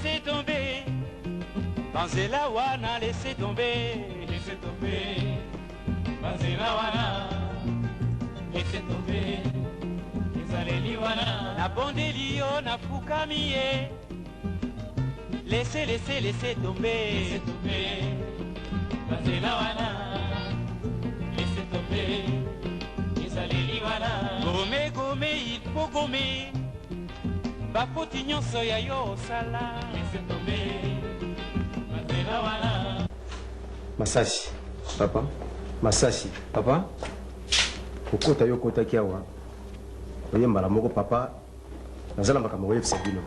laissez tomber. Banzela wana, laissez tomber. Laissez tomber. Banzela wana, laissez tomber. Ezaleli wana. Na bondeli yo na fukami ye. Laissez, laissez, laissez tomber. Laissez tomber. Banzela wana, laissez tomber. Ezaleli wana. Gome, gome, il faut gommer. Bafoti nyonso ya yo osala. Laissez tomber. Banzela wana. Masasi. Papa. Masasi. Papa. Okota yo kota kiawa. Oye mbala moko papa. Nazala makambo yefisa bino.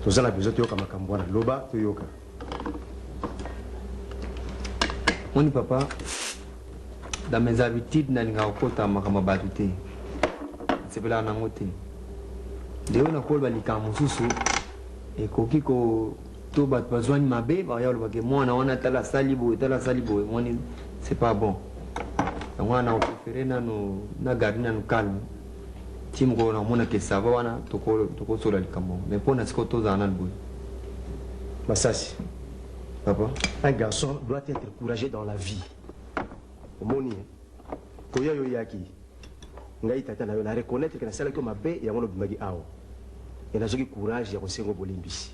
Tozala besoin toyoka makambo wana loba toyoka. Moni papa. Dans mes habitudes nalinga okota makambo batu te. Sepela nango te. Leo nakolba likambo susu ekoki ko to bat bazwani mabe ba ya lobake mwana wana tala salibo moni c'est pas bon. Donc on a préféré na garder nous calme. Tim ko na mona ke sava wana toko sola likambo. Mais pour na siko to zana boy. Masasi. Papa, un garçon doit être courageux dans la vie. Omoni. Koya yo yaki. Ngai tata na yo na reconnaître que na sala ko mabe ya ngono bimagi awo. Et na joki courage ya kosengo bolimbisi.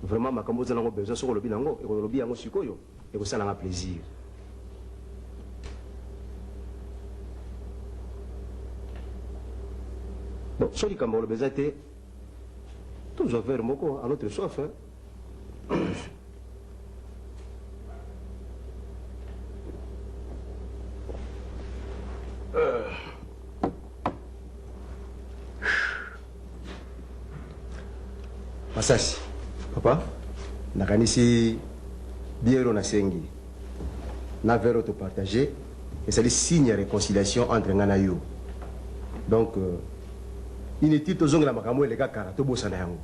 Vraiment makambo za nango besoin soko lobi nango e ko lobi yango sikoyo e ko sala nga plaisir. Bon, soit comme on le besoin était tous vers moko à notre soif. Hein? Masasi. papa, Nakanisi biero na sengi. Na vero te partager et c'est le signe de réconciliation entre ngana yo. Donc inutile tozongela makambo eleka kara to bosana yango.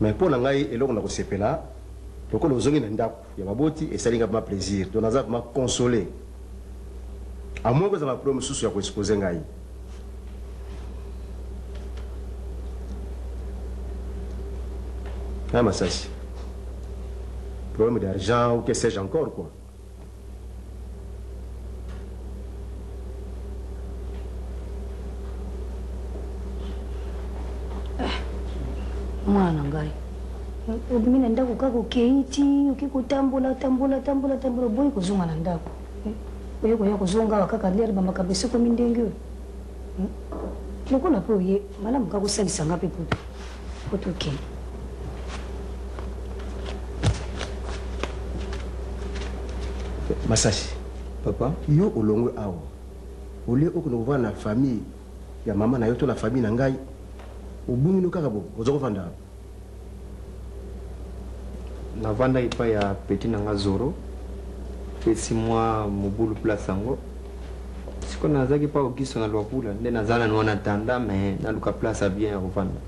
Mais pour la ngai eloko na kosepela toko lozongi na ndako ya baboti et salinga ma plaisir. Donc naza ma consoler. À moins que ça m'a promis sous ya ko exposer ngai. Ah Masasi. Problème d'argent ou que sais-je encore quoi. Mwana ngai obimina ndako kaka okeiti okikotambola boyi kozonga na ndako oye koya kozonga awa kaka lere bamakambo esekomi ndenge oyo lokola mpe oye malamu kaka osalisanga mpe po tokende. Masasi. papa, Yo olongwe awa. Ole okono na famille ya mama na yo to na famille na ngai. Obumi no kaka bo ozoko vanda. na vanda ipa ya petit nanga zoro. Pesi moi mobulu place yango. Siko nazaki pa okiso na lwapula nde nazana nwana tanda mais na luka place a bien ya kovanda.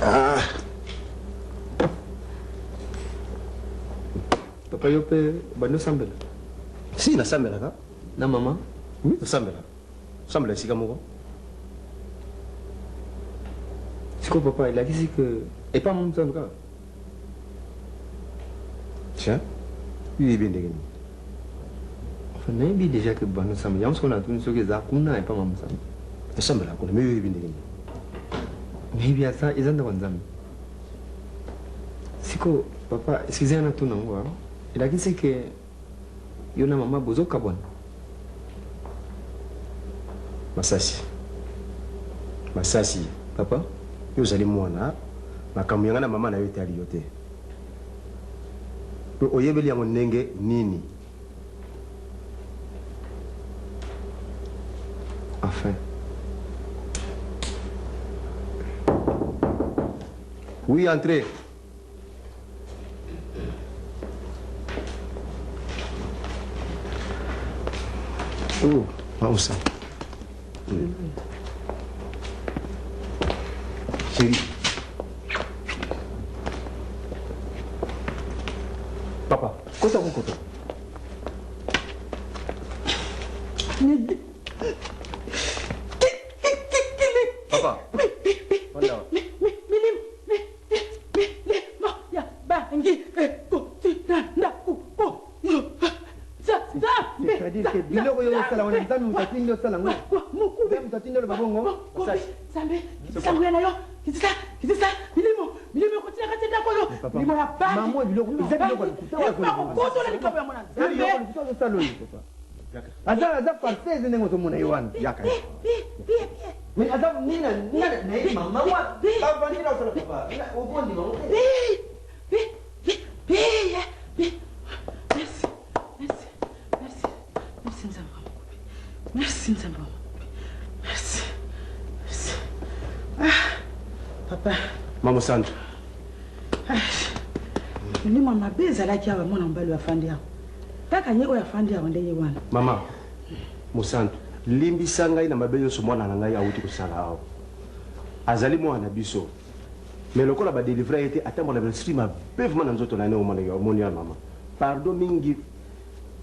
Ah. Papa yo pe bando sambela. Si na sambela ka? Na mama? Oui, na sambela. Sambela sika moko. Siko papa il a dit que et pas mon temps. Tiens. Oui, bien dégagé. Enfin, maybe déjà que bando sambela. Yam siko na tuni soki za kuna et pas mama sambela. Na sambela kuna mais oui bien dégagé. Maybe asa izanda wanzami. Siko papa excusez-moi tout nango. Il a dit que yo na mama bozo kabona. Masasi. Masasi. Papa? Yo zali mwana makambo yanga na mama na yo tali yote. To oyebeli yango ndenge nini? Enfin. Oui, entrez. Oh, pausa. Chérie. papa. Voilà. C'est-à-dire que biloko yo sala wana nzambe mutatinda sala ngo. Mukubi mutatinda lo babongo. Zambe. Zambe na yo. Kitisa. Milimo kotina katenda koyo. Milimo ya ba. Maman biloko bizali biloko kutawa ko. Koto na likapo ya mwana. Zambe kutawa sala yo papa. Aza parfait nengo to mona yowan. Yaka. Mais aza nina na mama wa. Baba nina sala papa. Obondi ngo. Merci, Nzambe. Merci. Ah, papa. Maman Sandra. Ni mama beza la kia wa mwana mbali wa fandi yao. Taka nye oya fandi yao ndeye wana. Mama. Musantu. Limbi sangai na mabeyo so mwana na ngai awuti kusala hao. Azali mwana biso. Mais lokola ba délivrer été atteint la stream bevement na nzoto na ne o mwana ya omoni ya mama. Pardon mingi.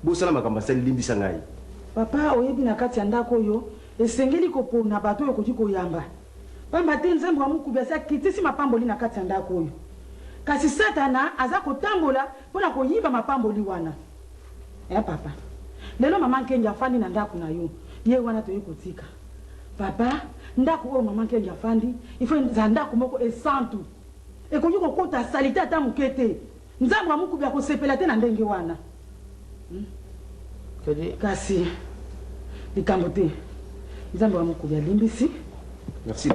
Bo sala makamba sali limbi sangai. Papa oyebi na kati ya ndako yo esengeli kopona bato yo kuti koyamba. Pamba te Nzambe wa Mukubi asa kitisi mapamboli na kati ya ndako yo. Kasi Satana aza kotambola pona koyiba mapamboli wana. Papa. Lelo mama Nkenja afandi na ndako na yo. Ye wana to yikotika. Papa, ndako o mama Nkenja afandi, ifo za ndako moko esantu. Ekonyi kokota salite ata mukete. Nzambe wa Mukubi akosepela te na ndenge wana. Kasi likambo te Nzambe wa Mukubi alimbisi. Merci.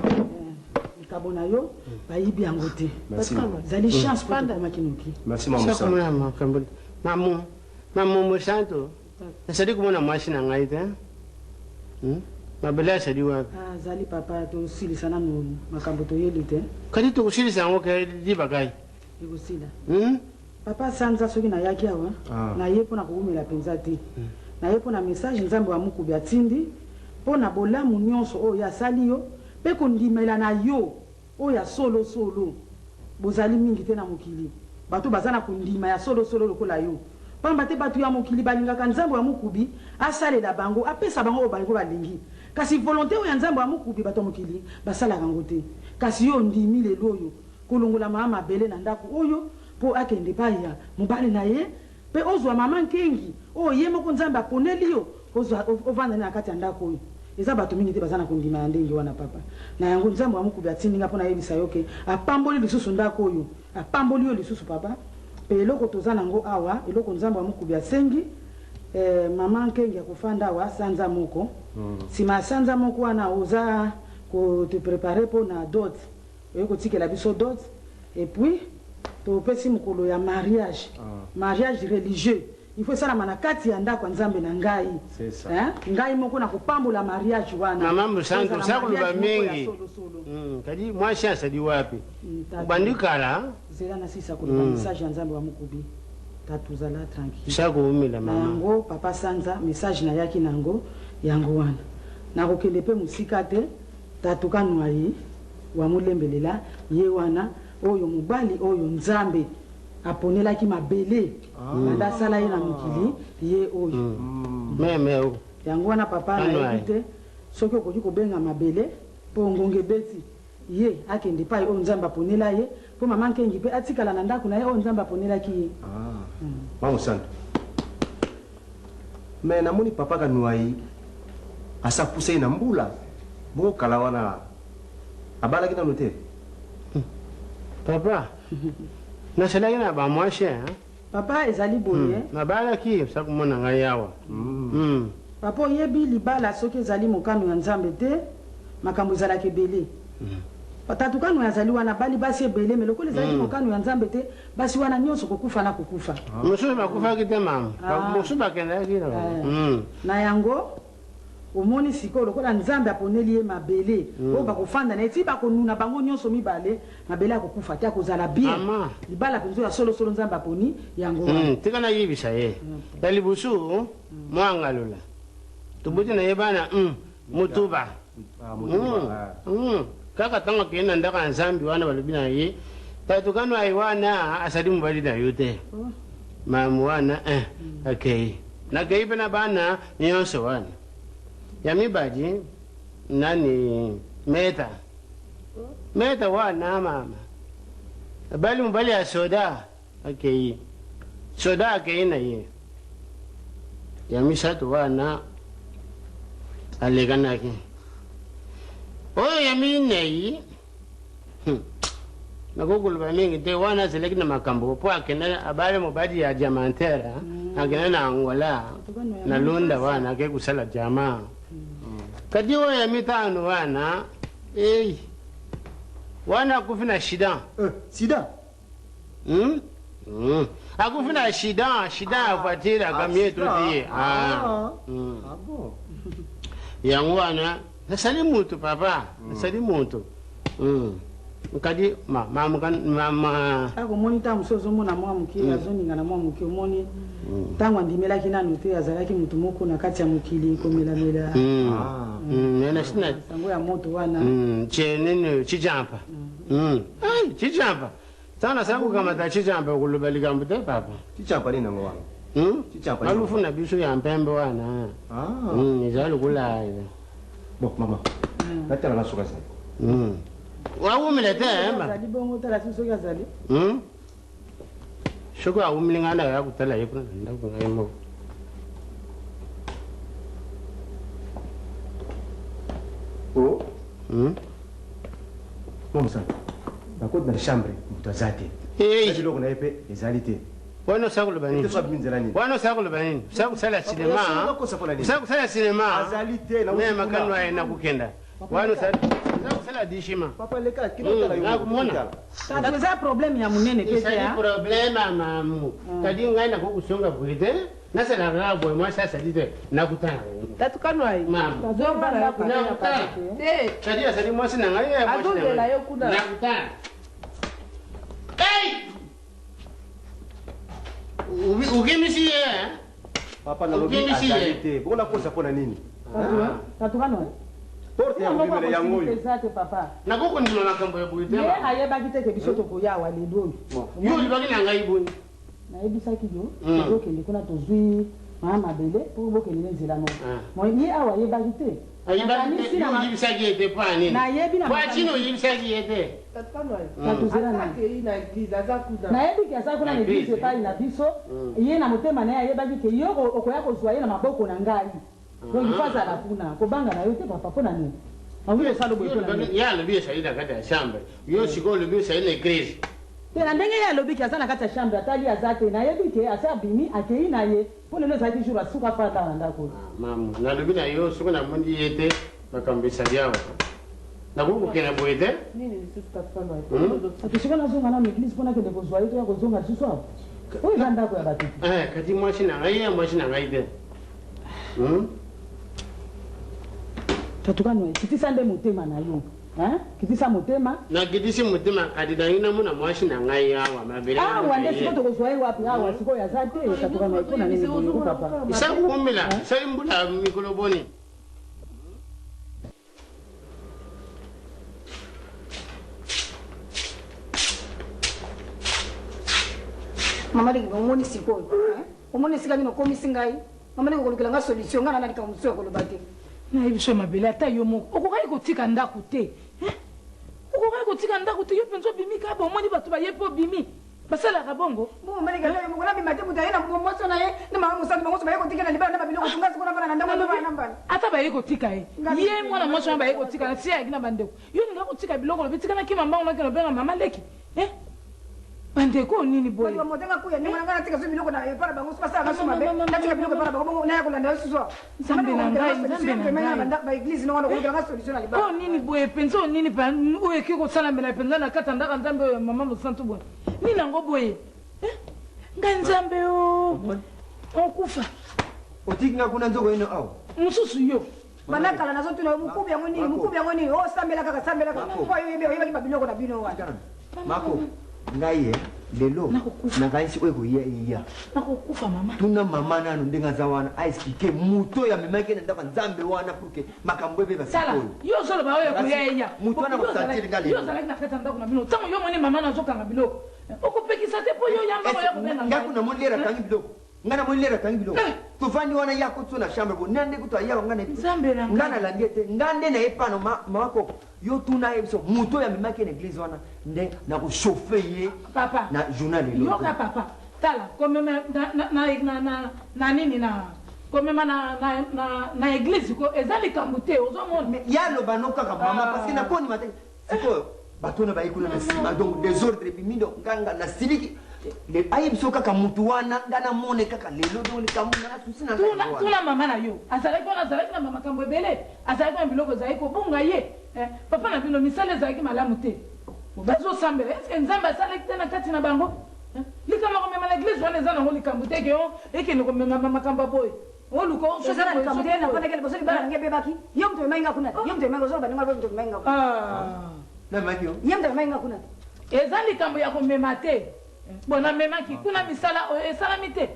Likabo na yo bayibi yango te. Merci. Zali chance pour toi makinoki. Merci maman Sandra. Maman Musanto. Sadi kumona mwashi na ngai te. Mabela sadi wapi? Zali papa to sili sana no makambo to yeli te. Kadi to kusili sango ke di bagai. Igusila. Papa Sanza soki na yaki awa na ye pona koumela penza te. Na ye pona message Nzambe wa Mukubi atindi pona bolamu nyonso o ya sali yo pe kondimela na yo o ya solo bozali mingi te na mokili bato bazana kondima ya solo lokola yo pamba te bato ya mokili balingaka Nzambe wa Mukubi asalela bango apesa bango bango balingi kasi volonté o ya Nzambe wa Mukubi bato mokili basala kango te kasi yo ndimi lelo oyo kolongola mama bele na ndako oyo po akende pa ya mobali na ye pe ozwa mama Nkengi o ye moko Nzambe aponeli yo ozwa ovanda na kati ya ndako oyo eza bato mingi te bazana kondima ya ndenge wana papa na yango Nzambe wa Mukubi atindinga pona yebisa yoke apamboli lisusu ndako oyo apamboli yo lisusu papa pe eloko tozana ngo awa eloko Nzambe wa Mukubi asengi mama Nkengi akofanda awa sanza moko sima sanza moko wana oza ko te préparer pona dot oyeko tikela biso dot et puis to pesi mukolo ya mariage mariage religieux il faut ça la manakati ya ndako Nzambe na ngai c'est ça ngai moko na kopambola mariage wana mama Musanto sakulu ba mingi kadi mwashi asadi wapi bandikala zela na sisa ko message ya Nzambe wa Mukubi tatuzala tranquille sakuumila mama yango papa Sanza message na yaki nango yango wana na kokende pe musika te tatuka nwai wa mulembelela ye wana oyo mubali oyo Nzambe aponelaki mabele banda sala ye na mokili ye oyo meme yango wana papa na yite soki okoki kobenga mabele po ngonge beti ye akende pa oyo Nzambe aponela ye po mama Nkengi pe atikala na ndako na ye oyo Nzambe aponelaki ye Maman Sandra. Mais namoni papa kanuai asa poussé na mbula bo kala wana abala kita note papa na sala ina ba mwashe papa ezali boye na bala ki sakumona ngai yawa papa yebi libala soki ezali mokano ya Nzambe te makambo ezalaki ebele patatukano yazali wana bali basi ebele me lokola ezali mokano ya Nzambe te basi wana nyonso kokufa na kokufa mususu bakufa kite mama mususu bakenda kila na yango omoni siko lokola Nzambe aponeli ye mabele o bakofanda na eti bakonuna bango nyonso mibale mabele akokufa te akozala bien libala penzo ya solo Nzambe aponi yango tika na yibisa ye ya libusu mwangalola tubuti na yebana mutuba kaka tanga kena ndaka Nzambe wana balibina ye tatukano aiwana asadi mubali na yote mamu wana okay na gaibana bana nyonso wana ya mibadi nani meta meta wana mama bali mbali ya soda akei soda akei na ye yamisa to wana alegana ki oyo yami nei nakugulu bamingi te wana seleki na makambo po akena abale mobadi ya diamantera akena na Angola na Lunda wana ke kusala jamaa kadi oyo yami tano wana wana kufina shida Sida. Akufina shida afuatira kamietu tie. Bon. Yangu wana nasali mutu papa, nasali mutu. Kadi mama ako moni ta musozo mona mwa mukili azoninga na mwa mukili moni tango ndimelaki nanu te azalaki mutu moko na kati ya mukili komelamela nena sina sango ya moto wana chenene chijampa ai chijampa sana sangu kama ta chijampa kulubalika mbute papa Chichampa nini ngo wangu? Chichampa. alufuna bisu ya mpembe wana nizali kula Bon, maman. Nataka na suka sana. wawumilete emba azali bongo tala siso ya azali shoko awumilingana ya kutala yekuna ndakungaimo Oh. Maman sana. Bakot na chambre mutazate. Sasa loko na epe ezalite. wano sakulu banini Sasa binzelani. wano sakulu banini sakusala sinema sakusala sinema Azalite na ne makano ayena kukenda wano sakusala dishima Papa leka kinotala yo. nakumona tatuza problem ya munene pete isali ya problema mamu kadi ngaina kukusonga bwite nasala ngabwe mwasa salite nakutana tatukanwai mamu tazobala nakutana kadi asali mwasi nangaye azobela yo kuna nakutana hey ukimisiye Papa na lobi azalite. Bona kosa pona nini? tatukanwa Porte ya mbele ya ngoyo. ezate papa nakoko ndima makambo ya bwite ye ayebaki te ke biso tokoyawa lelo yo libaki na ngai boni nayebisaki yo tozokende kuna tozwi maa mabele mpo bokende nzela moko ye awa ayebaki te oyibisaki ete pani nayebi na pwachino oyibisaki ete tatukanwai tatozela na akei na eglize aza kuna nayebi ke asala kuna na eglise epai na biso ye na motema na ye ayebaki ke yo okoya kozwa ye na maboko na ngai donc ifo azala kuna kobanga na yo te papa mpo na nini angi osala boye ye alobi esali na kati ya chambre yo sikoyo olobi osali na eglise te na ndenge ye alobi ke aza na kati ya chambre atali aza te nayebi ke asi abimi akei na ye mpo lelo ezalaki jour asuka afanda na ndako mamu nalobi na yo soki namondi ye te makambo esali awa nakokokena boye te nini lisusu tatukanwai atosika nazonga na église mpo nakende kozwa ye to ya kozonga lisusu awa oyo eza ndako ya bato kati mwasi na ngai ye mwasi na ngai te tatukano kitisa nde motema na yo kitisa motema nakitisi motema kati nangi namona mwasi na ngai awa mabele awa nde siko tokozwa ye wapi awa sikoyo aza te tatukano mpona nini boyeko papa isakuumela isali mbula mikolo boni mama lingi omoni sikoyo omoni esika nini okomisi ngai mama lingi okolukela nga solution nga nanalika mosusu ya koloba te nayebi so mabele ata yo moko okokaki kotika ndako te okokaki kotika ndako te yo mpenza obimi kaba omoni bato baye mpo obimi basalaka bongo nabima te moto aye na moso na ye na mama mosantu bango so baye kotika na libala na babiloko tunga sikona bana na ndako na mbala ata baye kotika ye ye mwana mwasi wana baye kotika na sia yaki na bandeko yo ninga kotika biloko lobi tika na kima mbango nakena obenga mama leki bandeko nini boye motenga kuya ni mwana ngana tika so biloko na para bango so basala so mabe na tika biloko para bango na ya kolanda so so nzambe na ngai ba église no wana kolukela nga solution na libala o nini boye penza o nini pa oyo eki kosalambela penza na kati ndaka nzambe oyo mama mosantu boye nini yango boye ngai nzambe o okufa Otiki nga kuna nzoko ino awa. mosusu yo banakala nazotuna mukubi yango nini o sambela kaka po yo yebaki babiloko na bino wana Mako, ngai lelo nakaisi oyo koya nakokufa mama tuna mama nano ndenge aza wana aexplike moto ya memaki na ndako nzambe wana pour que makambo ebe sala yo ozoloba oyo koya moto wana kosantiri nga yo ozalaki na kati ya ndako na bino ntango yo moni mama nazokanga biloko okopekisa te mpo yo yamba oya kobenga ngai kuna moni lera kangi biloko ngana mo lera tangi bilo to vandi wana yako to na chambre bo nande kuto ayalo ngana Zambela ngana landete ngande na epano mako yo tuna ebiso muto ya mimaki na église wana nde na ko chauffer ye papa na journal lo yo ka papa tala comme na nini na comme na église ko ezali kambute ozomona ya lo banoka ka mama parce que na koni mate siko batona ba ikuna na sima donc désordre bimindo nganga na siliki le ayibiso kaka mutu wana ngana mone kaka lelo donc likamuna na susina tuna mama na yo azalaki na mama kambo ebele azalaki na biloko zali kobunga ye papa na bino misala ezalaki malamu te bazosambela eske nzambe asalaki te na kati na bango likama komema na église wana eza nango likambo te ke ekende komema makambo boye oluka sasa likambo te nakona kele bosoli bana nge bebaki yo mtu mainga kuna yo mtu mainga zoba ninga mtu mainga na makio yo mtu mainga kuna eza likambo ya komema te bona memaki kuna misala esalami te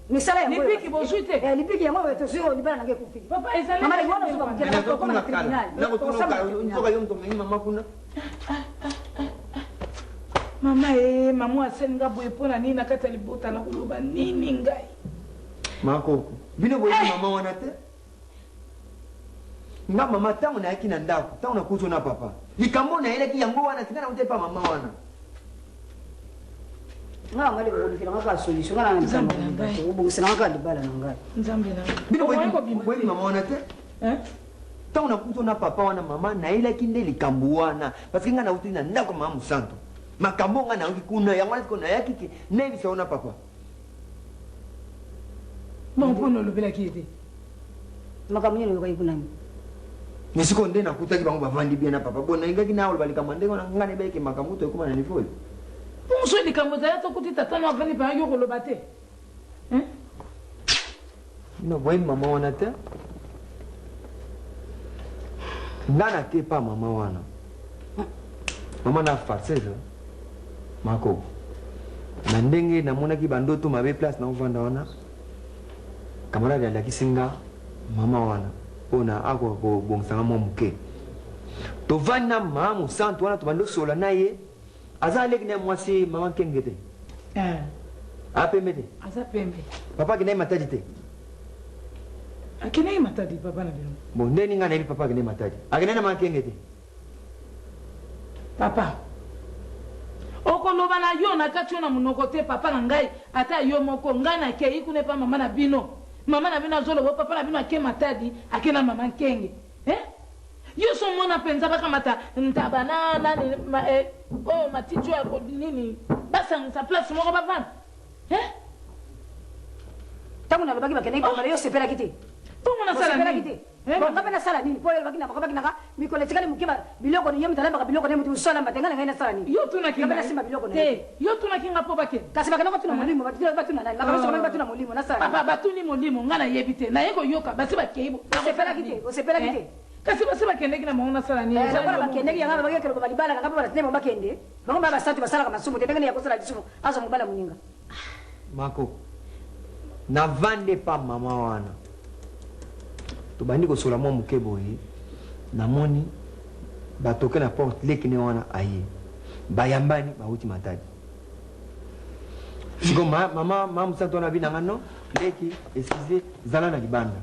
misala ya lipiki bozwi te lipiki ya mwa to sio libana nange kufiki papa ezali mama ngona zoba mkela ko kuna kala na ko tuno ka yo mtu mainga mama kuna mama mama asenga boye pona nini nakata libota na kuloba nini ngai mako bino boye mama wana te nga mama tangu na yaki na ndako tangu na kuzo na papa likambo na ile ki yango wana tingana utepa mama wana nga ngale ko ndikira nga solution nga na nzambe ngai ubungisa nga libala na ngai nzambe na bino boye mama wana te tangu na kuzo na papa wana mama na ile ki nde likambo wana parce que nga na utina ndako mama musanto makambo nga na uki kuna yango ko na yaki ki ne bisa ona papa bon pono lobela ki ete makambo ni ko kuna nisiko nde na kutaki bango bavandi bien na papa bona ingaki na olba likambo ndenge na ngane beke makambo to kuma na nifoi muso likambo za to kuti tata na vani pa yo koloba te no boy mama wana te ngana ke pa mama wana mama na farceuse mako na ndenge namonaki bandoto mabe place na ovanda wana kamarade alaki singa mama wana ona ako ko bongsanga mo muke to vana mama santo wana to bando sola naye azale kine mwasi mama kengete apemete aza pembe papa kine mataji te akine matadi papa na bino bon ndeni ngana ni papa kine mataji akine na mama kengete papa okoloba na yo na kati na munoko te papa na ngai ata yo moko ngai na ke ikune pa mama na bino azolo bo papa na bino ake matadi ake na mama nkenge yo so mona penza baka mata ntabana na maticho ya nini basa sa place moko bavana tangu na lobaki bakene ko yo sepela kiti pongo na sala nini ngabe na sala nini po bakina bakina mikole tikani mukiba biloko ni yemta lamba biloko ni mutu sala mbatengana ngai na sala nini yo tuna kinga na simba biloko ni yo tuna kinga po bakene kasi bakana batuna molimo batuna nani bakana so batuna molimo na sala papa batuni molimo ngana yebite na yeko yoka basi bakeibo sepela kiti kasi basi bakende kina mona sala nini ngaba bakende ngaba bakekelo balibala ngaba baratema bakende bango baba santu basala kama sumu tengene ya kosala disumu azo mubala muninga mako na vande pa mama wana to bandi ko sola mo mukebo yi namoni batoke na porte lekine wana aye bayambani bauti matadi siko mama musanto na bina ngano leki excusez zala na libanda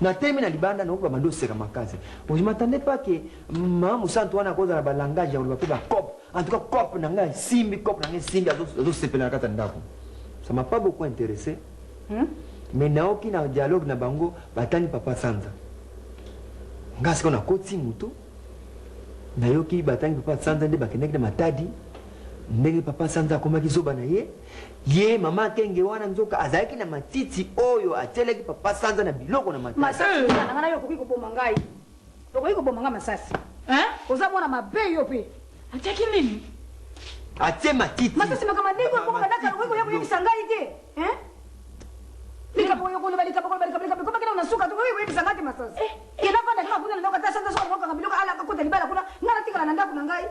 na temi na libanda na ko bando seka makazi on je m'attendais pas que mama musanto wana ko za na balangage ya ko ba cop en tout cas cop na ngai simbi cop na ngai simbi azo sepela kata ndako ça m'a pas beaucoup intéressé mais naoki na dialogue na bango batani papa sanza ngasi kona koti mutu nayoki batani papa sanza nde bakendeki na matadi ndenge papa sanza akomaki zoba na ye mama kenge wana nzoka azalaki na matiti oyo ateleki papa sanza na biloko na matadi masasi na ngana yo koki koboma ngai koki koboma ngai masasi oza mwana mabe yo pe ataki nini atie matiti masasi makama ndiko ko badaka ko yo yebisa ngai te lika boyo ko balika ko bakina unasuka tu wewe yebisa ngai masasi ina kwenda kama kuna ndoka tasa tasa ko kama biloko ala kakuta libala kuna ngana tingala na ndaku na ngai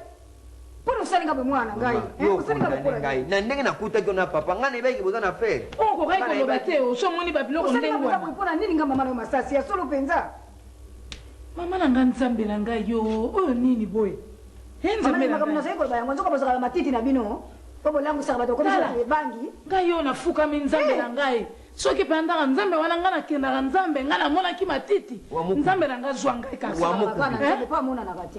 Pono usali ngabe mwana ngai usali ngabe ngai na ndenge nakuta kyo na papa ngana ibeki boza na fer ko kai ko lobate o so moni ba biloko ndenge wana mpona nini ngamba mama na masasi ya solo penza mama na nga nzambe na ngai yo oyo nini boy nzambe na ngai mama na seko ba yango nzoka bozaka matiti na bino Bobo langu saka bato komisa bangi. Ngai yo nafukami nzambe na ngai. Soki pendanga nzambe wana nga nakendaka nzambe nga namonaki matiti. Nzambe na nga zwa ngai kaka.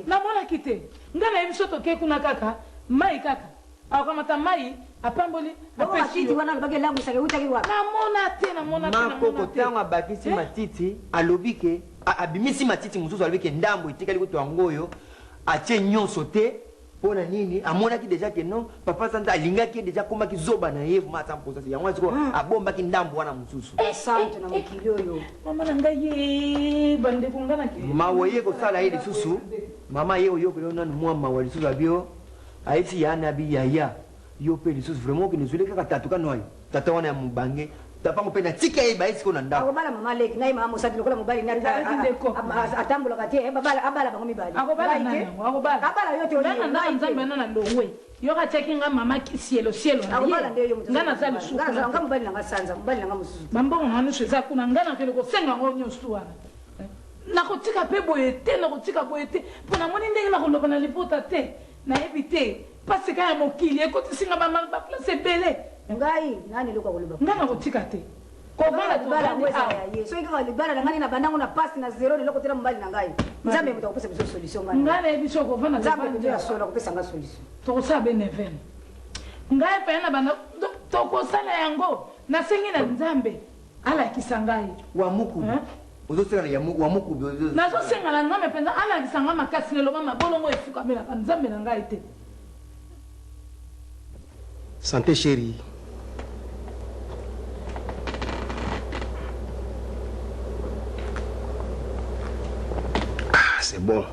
Namonaki te. Nga na yebi so toke kuna kaka. Mai kaka. Akamata mai apamboli apesiti wana lobake langu saka utaki wa. Namona te. Makoko tango abakisi matiti alobike abimisi matiti mususu alobike ndambo itikali kuto ngoyo atie nyonso te. Pona nini amonaki déjà que non papa santa alingaki déjà komaki zoba na ye mata mposa ya mwanzo ko abombaki ndambo wana mususu asante na mukilio yo mama na ngai bande kungana ke mawoye ko sala ye lisusu mama ye oyo ko nanu mwa mawali lisusu abio aiti yana bi yaya yo pe lisusu vraiment que nous kaka tatuka noyo tata wana ya mubange tapango pe na tika ye baisi ko na ndako akobala mama leki ngai mama musadi lokola mobali na atambola kati abala bango mibali akobala yote ona nzambe na longwe yo ka checkinga mama cielo akobala ndeyo ngana za lisuku ngana mobali na sanza mobali na mususu mambo ngani sheza kuna ngana kele ko senga ngo nyosu wana na kotika pe boyete na kotika boyete pona moni ndenge na koloba na lipota te na evite parce que ya mokili ekotisinga mama ba place bele ngai nani luka kuluba ngana kotika te ko bala bala mweza ya ye so ikaka libala ngani na bandango na pass na zero lelo kotela mbali na ngai nzambe mutakopesa biso solution ngani ngana ebiso ko vana nzambe ndio asola kopesa nga solution to sabe neven ngai pe na bana to ko sala yango na sengi na nzambe ala kisangai wa muku ozo sala ya muku wa muku na zo senga na nzambe penza ala kisanga makasi lelo mama bolongo efuka mela nzambe na ngai te. Santé chérie. C'est bon.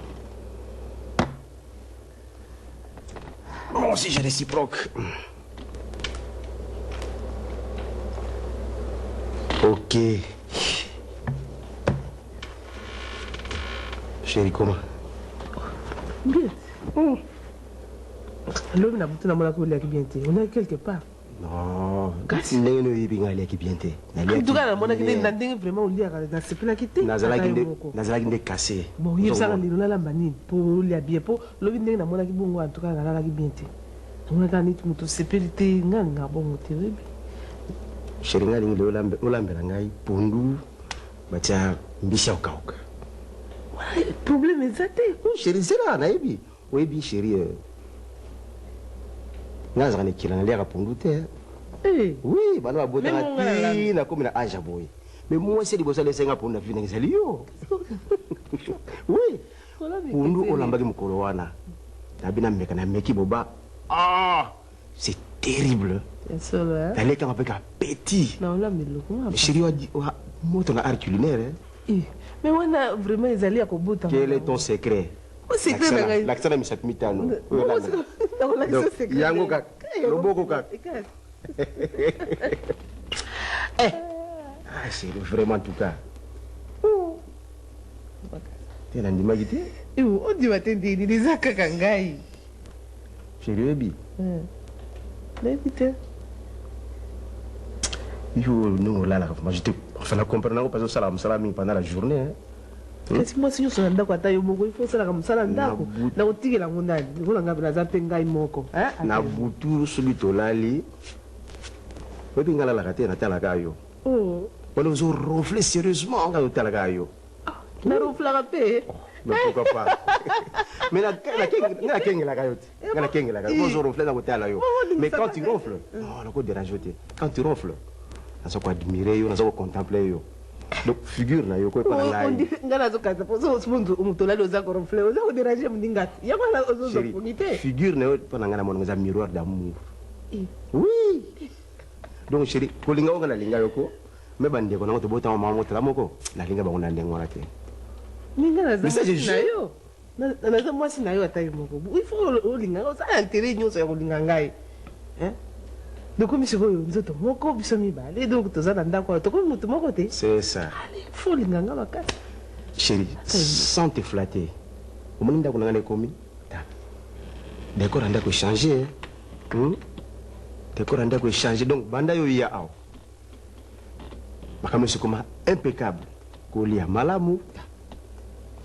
Moi aussi, j'ai réciproque. Ok. Chérie, comment? Bien. L'homme n'a pas de la bien. On est quelque part. Non, kasi ndenge no yibi ngali akibente. Nduka na mona kite ndenge vraiment ulia na sepela kite. Nazala kinde cassé. Bon, yeb sanga lilo la lambani pour ulia bien pour lobi ndenge na mona ki bongo nduka na la ki bien te. On a ni muto sepelite nganga bongo te webi. Chéri ngali ngilo olambela ngai pondu batia mbisha ukauka. Problème exacté. Chéri c'est là na yibi. Webi chéri Nazara ne kila nalia pondu te. Oui, bana bota ngati na komi na aja boy. Mais moi c'est libosa le senga pondu na vina ngizali yo. Oui. Pondu olambaki mukolo wana. Tabina meka na meki boba. Ah, c'est terrible. C'est ça là. T'allais quand avec un petit. Non là mais le chéri wa moto na art culinaire. Mais on a vraiment ezali akobota. Quel est ton secret? Secret l'accent de misat mitano. Yango kak. Loboko kak. Ah, c'est vraiment en tout cas. T'es dans l'imagité? On dit que tu es des akakangai. Chérie, baby. Baby, nous, là, je te fais la comprendre parce que ça l'a mis pendant la journée. Kasi moi si yo sona ndako ata yo moko il faut sala ka musala ndako na otikela ngondani ngola ngabe na zape ngai moko na butu subi tolali obi ngala la kate na tala kayo on nous ronfler sérieusement quand tala kayo na ronfla kape mais pourquoi pas mais na kengela kayo na kengela kayo on nous ronfler dans tala yo mais quand tu ronfles non le coup dérange quand tu ronfles na so ko admirer yo na so ko contempler yo. Donc figure na yoko pa na ngai. Ngala zo kaza po so muntu umutolalo za ko ronfler oza ko déranger mndingati. Ya mala ozo zo pungite. Figure na yo pa na ngana mona za miroir d'amour. Oui. Donc chérie, ko linga ngana linga yoko. Me bande ko na to bota mama moto la moko. La linga ba ngona ndengwa te. Ninga za na yo. Na za mwasi na yo atai moko. Il faut o linga o sa intérêt nyoso ya ko linga ngai. Donc comme c'est nzoto moko biso mibale donc toza na ndako to comme mutu moko te. C'est ça. Allez, faut linganga makasi. Chérie, sans te flatter. Au moment ndako ngane komi. Décor ndako changer. Décor ndako changer donc banda yo ya ao. Makame sukuma impeccable. Kolia malamu.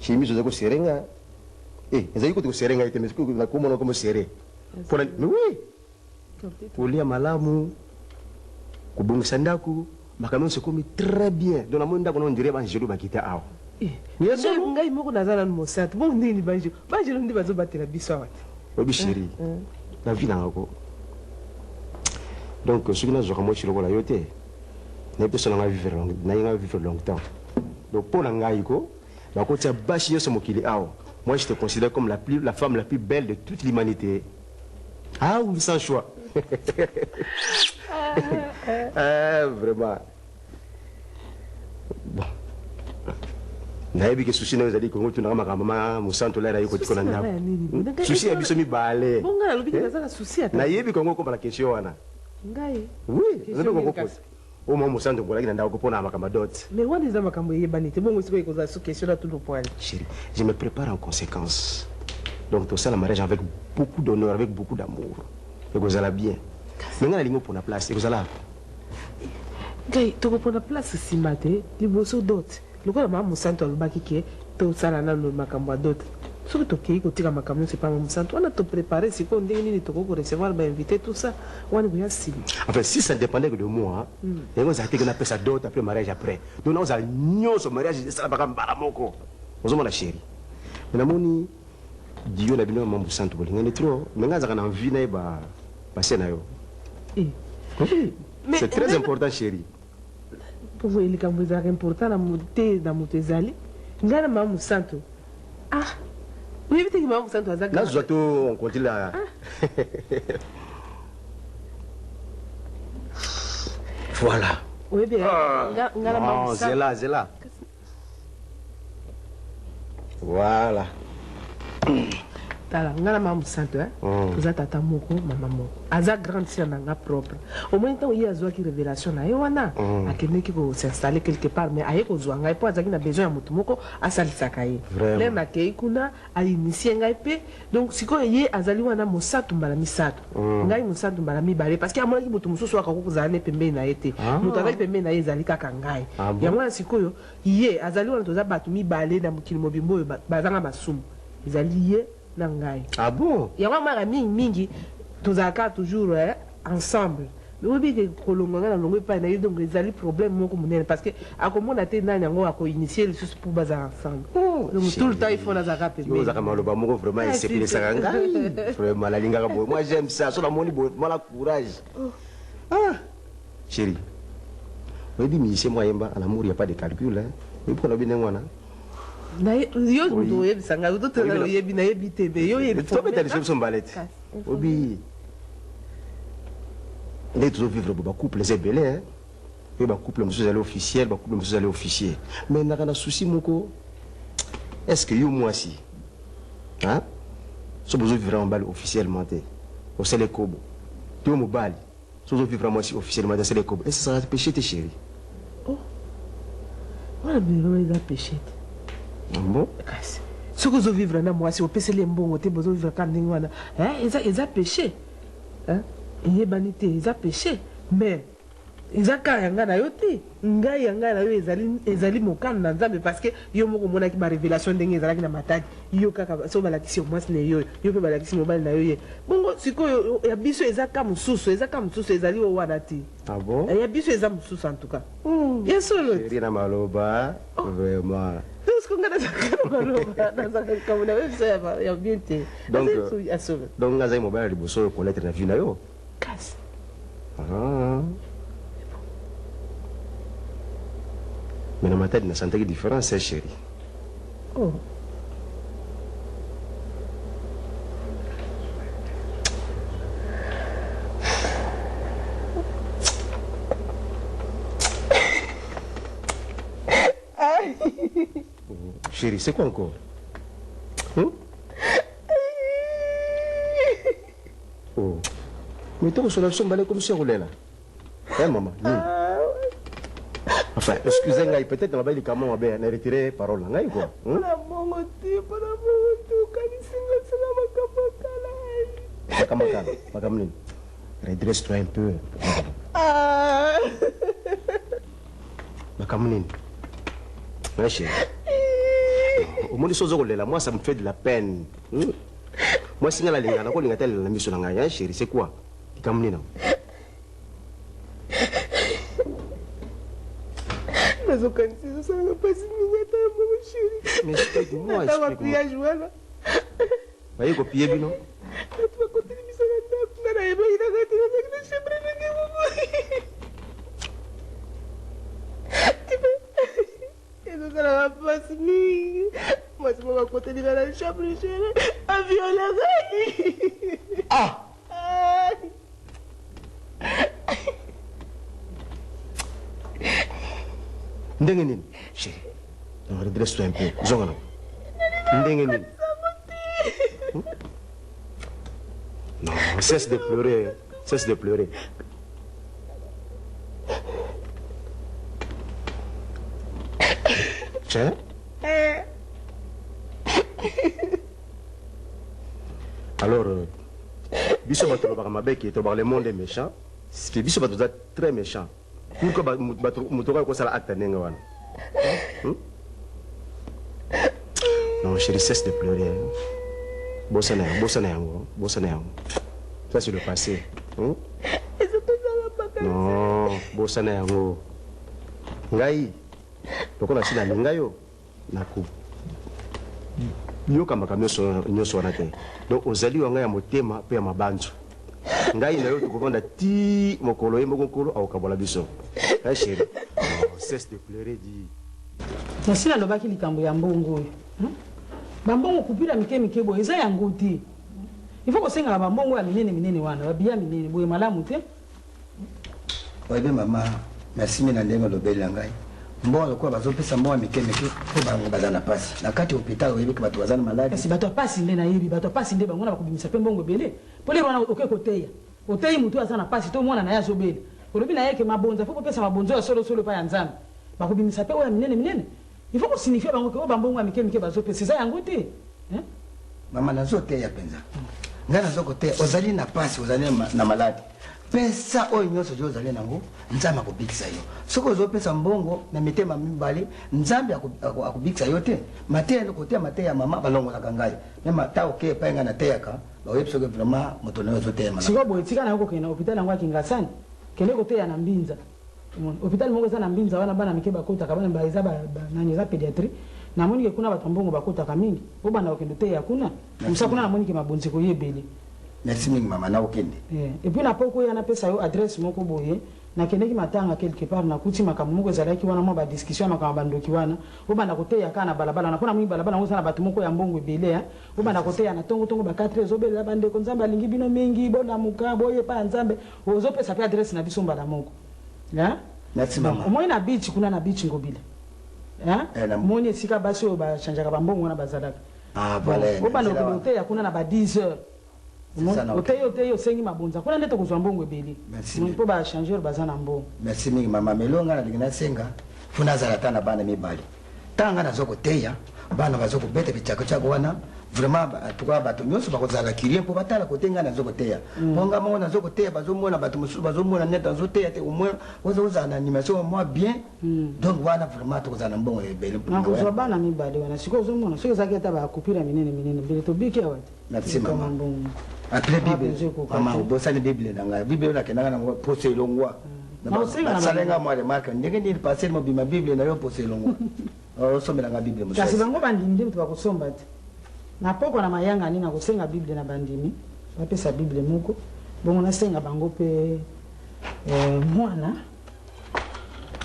Chimizo zako serenga. Ezali ko to serenga ite mais ko na komo no como seré. Mais oui. kolia malamu kobongisa ndako makambo nyonso ekomi très bien donc namoni ndako nondire bangelo bakita awa ngai moko naza nanu mosantu bongo ndenge ni bangelo nde bazobatela biso awa te oyebi chéri na vie nangako donc soki nazwaka mwasi lokola yo te nayebi so nanga vivre longtemps donc mpo na ngai ko bakotia basi nyonso mokili awa moi je te considère comme la femme la plus belle de toute l'humanité. Ah oui, sans choix. Vraiment. Bon. Nayebi ke sushi na ezali kongo tuna kama mama musanto la yiko tikona ndako. Sushi ya biso mi balé. Bonga na lobiki nazaka sushi ata. Nayebi kongo ko bala question wana. Ngai. Oui, nayebi kongo ko. O mama musanto ko lakina ndako pona makamba dot. Mais wani za makambo yebani te bongo siko ikoza su question na tout le point. Chérie, je me prépare en conséquence. Donc tout ça le mariage avec beaucoup d'honneur, avec beaucoup d'amour. Et vous allez bien. Mais on a l'ingo pour la place, et vous allez. Ngai, tu pour la place si maté, liboso dot. Lokola mama musanto alobaki ke to sala na no makambo dot. Soki tokei kotika makambo c'est pas mama musanto, on a te préparer si ko ndenge nini toko ko recevoir ba invité tout ça, wani ko yasili. Enfin si ça dépendait que de moi, et on a été qu'on appelle ça dot après mariage après. Donc on a nyoso mariage ça ba kambala moko. Ozoma la chérie. Mais namoni Dieu na bino mama musanto bolinga ni trop, mais ngaza kana envie na ba passer na yo. C'est très important chérie. Pour vous il kambo za important na muté na mutezali. Ngana mama musanto. Ah. Oui, vite que mama musanto azaka. Là je dois tout on continue là. Voilà. Oui bien. Ngana mama musanto. Non, c'est là. Voilà. Tala ngana mama musanto toza tata moko mama moko aza grande sœur nanga propre au moins tant il azwa ki révélation na ye wana akendeki ko s'installer quelque part mais aye ko zwa ngai po azaki na besoin ya mutu moko asalisaka ye le na kei kuna a initier ngai pe donc siko ye azali wana mosantu mbala misato ngai mosantu mbala mibale parce que amonaki mutu mususu akako kozala ne pembeni na ye te mutu azali pembeni na ye ezali kaka ngai yango wana sikoyo ye azali wana toza bato mibale na mokili mobimbo oyo bazanga masumu ezali ye na ngai. Ah bon? Yango mara mingi tozalaka toujours ensemble. Mais obi ke kolonga na longo pa na yo donc ezali problème moko monene parce que akomona te nani yango ako initier les choses pour baza ensemble. Donc tout le temps il faut nazaka pe. Yo zaka maloba moko vraiment essayer ça ngai. Vraiment la linga bo. Moi j'aime ça, so la moni bo, moi la courage. Ah. Chérie. Oui, mais chez moi yemba à l'amour il y a pas de calcul hein. Mais pour la bien ngwana. Na yo ndo yebisa nga uto tena yo yebi na yebi tebe yo yebi to beta les sont balette obi les toujours vivre ba couple c'est belé hein et ba couple monsieur aller officiel ba couple monsieur aller officier mais na kana souci moko est-ce que yo moi si hein so besoin vivre en balle officiellement té au c'est les kobo to mo bali so besoin vivre moi si officiellement c'est les kobo est-ce que ça va péché tes chéri oh voilà mais il va péché. Bon? Ce que vous vivez là, moi, si vous pensez les bons, vous vivez quand même, ils ont péché. Ils ont péché. Mais, ils ont quand même yoté. Ils ont parce que yo moko mona ki ba révélation ndenge ezalaki na matadi yo kaka so balakisi moi ne yo yo pe balakisi mobile na yo ye bongo siko ya biso ezaka mususu ezali o wana ti. Ah bon? Ya biso eza mususu en tout cas. Yes solo. Rina maloba vraiment. Donc ngaza mobile liboso ko lettre na vie na yo. Kasi. Ah. Mais dans ma tête, je sentais une différence, hein, chérie. Oh. Chérie, c'est quoi encore? Oh. Mais toi, sur la chambre, comme si on roulait là. Hein, maman? Enfin, excusez-moi, peut-être que je vais retirer parole. Quoi? Redresse-toi un peu. Moi, ça me fait de la peine. Moi, si je suis là, chérie, c'est quoi? Likamuni na. nazokanisi osalanga mpasi mingi ata ya moko sheri. Mais explique-moi, ata bapriage wana baye kopie bino. ati bakotelemisa na ndako nga nayebaki na kati nazaki na chambre nange moko ezosalanga mpasi mingi mwasi moko akotelinga na chambre sheri aviola ngai. Ndenge nini? Chérie, redresse-toi un peu. Zonga na. Ndenge nini? Non, cesse de pleurer. Cesse de pleurer. Tiens. Alors, biso bato lobaka mabe ki tobaka le monde est méchant. C'est biso bato za très méchant. Pourquoi mutoka ko sala acte ndenge wana? Non, chérie, cesse de pleurer. Bossa na yango. Ça c'est le passé. Non, bossa na yango. Ngai. Toko na sina lingayo naku. Yoka makamyo wana te. Donc ozali wanga ya motema pe ya mabanzo. Ngai na yo tokovanda ti mokolo ye mokolo akokabola biso. Eh chérie, cesse de pleurer dit. Nasi alobaki likambo ya mbongo oyo. Bambongo kupira mike boye eza yango te. Il faut kosenga bambongo ya minene wana, babia minene boye malamu te. Oye mama, merci mina ndengo lobela ngai. Mbongo kwa bazopesa mbongo mike po bango bazana pasi. Na kati hôpital oyebiki bato bazana maladi. Kasi bato pasi nde na yebi, bato pasi nde bango na bakubimisa pe mbongo bele. Pole wana okekoteya. Oteyi mutu azana pasi to mwana na ya zobele. Olobi na yeke mabonza faut pesa mabonzo ya solo pa ya nzambe. Bakubimisa pe oya minene. Il faut qu'on signifie bango ke bambongo ya mike bazopesa eza yango te. Mama nazoteya penza. Nga nazokoteya ozali na pasi ozali na maladi. Pesa oyo nyonso jo ozali nango nzambe akobikisa yo. Soko ozopesa mbongo na mitema mibale nzambe akobikisa yo te. Mateya koteya mateya ya mama balongolaka ngai. Mema ta oke epai nga nateyaka baoyebi soki vraiment moto na yo azoteya malamu. Siko boye tika na yo kokende hôpital yango ya Kingasani kende koteya na Mbinza. Hôpital moko eza na Mbinza wana bana mike bakotaka bana ba eza nani eza pédiatrie. Namoni ke kuna bato mbongo bakotaka mingi. Po bana okende teya kuna. Musa kuna namoni ke mabonzi ko yebele. Merci mingi mama na okende. Et puis na poko yana pesa yo adresse moko boye na kende ki matanga quelque part na kuti makambo moko ezalaki wana mo ba discussion makambo bandoki wana. O bana koteya kana balabala na kuna mwingi balabala ngo sana bato moko ya mbongo ebele ya. O bana koteya na tongo ba 4 ezobela bande ko nzamba lingi bino mingi bona muka boye pa nzambe ozo pesa pe adresse na biso mbala moko. Ya? Merci mama. Moi na beach kuna na beach ngobile. Ya? Moni esika basi o ba chanjaka bambongo na bazalaka. Ah voilà. O bana koteya kuna na ba 10 heures. Oteyo sengi mabonza kuna ndeto kuzwa mbongo ebele. Mpo ba changer bazana mbongo. Merci mingi mama melonga na lingina senga funa zalata na bana mibali. Tanga na zoko teya bana bazoko bete bichako wana vraiment tukwa bato nyonso bakozala kirie mpo batala kotenga na zoko teya. Ponga mo na zoko teya bazomona bato mususu bazomona neta nzo teya te au moins oza na animation moi bien. Donc wana vraiment tokozala mbongo ebele. Na kuzwa bana mibali wana siko ozomona siko zaketa ba kupira minene mbele to biki awati. Merci mama. Après Bible, maman, bossa ni Bible nanga. Bible na kenanga na pose longwa. Na salenga mo remarque ndenge ni passer mo bima Bible na yo pose longwa. O somela nga Bible mo. Kasi bango bandimi mtu bakusomba te. Na poko na mayanga nina kusenga Bible na bandimi. Bapesa Bible moko. Bongo na senga bango pe mwana.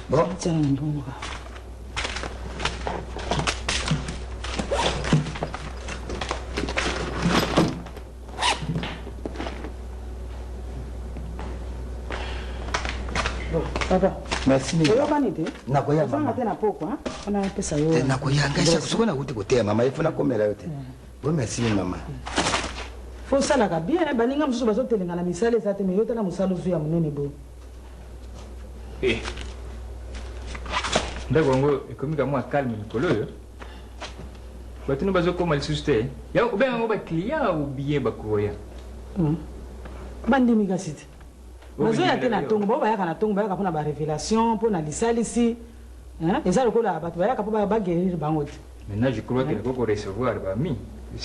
Bon, tiens ndongo. Papa, merci mingi. Oyo banite? Nakoya mama. Fanga tena poko, ha? Ona pesa yo. Nakoya ngasha kusukona kuti kotea mama ifuna komela yote. Bon merci mingi mama. Faut ça la bien, baninga mususu bazotelenga na misale zate me yota na musalo zu ya munene bo. Ndako ngo ekomika mwa calme mikolo yo. Batino bazokoma lisusu te. Ya ubenga ngo ba client ou bien bakoya. Bandimi kasite. Nazo ya tena tongo ba bayaka na tongo bayaka pona ba révélation pona lisalisi. Hein? Eza lokola bato bayaka po ba guérir bango te. Maintenant je crois que le faut recevoir ba mi.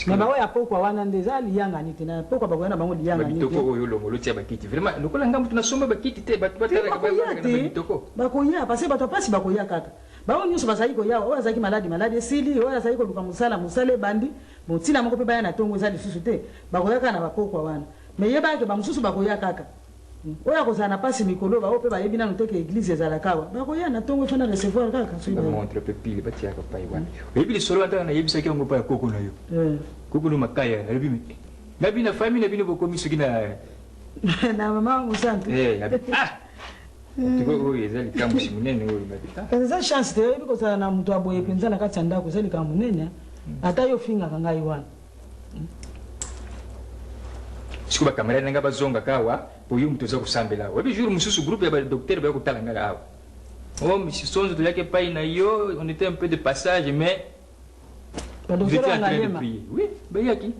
Mais bah ouais à pourquoi wana ndeza liyanga nite na pourquoi ba wana bango liyanga nite. Bitoko oyo longo tia bakiti. Vraiment lokola ngambu tunasomba bakiti te batala ka bitoko. Bakoya parce que bato pasi bakoya kaka. Ba on nyuso bazali koya o bazaki maladi esili o bazali ko luka musala bandi. Bon tina moko pe ba na tongo za lisusu te. Bakoya kana ba pourquoi wana. Mais yeba ke ba mususu bakoya kaka. Oya kozana pasi mikolo ba ope ba yebina noteke église ezalakawa. Bakoya na tongo fana recevoir kaka so. Ba montre pe pile batia ka pai wana. Yebi solo ata na yebisa ke ngo pa koko na yo. Koko no makaya na yebi. Ngabi na famille bino bokomi sukina. Na mama musantu. Ngabi. Tiko oyo ezali kambu simunene oyo ngabita. Kaza chance te yebi kozana na mtu aboye penza na kati ndako ezali kambu munene. Ata yo finga kangai wana. Sikuba kamera nanga bazonga kawa poyo mtu za kusambela. Webi jour mususu groupe ya ba docteur ba kutala ngala awa. Oh monsieur Sonzo yake pai na yo, on était un peu de passage mais ba docteur angalema. Oui, ba yaki.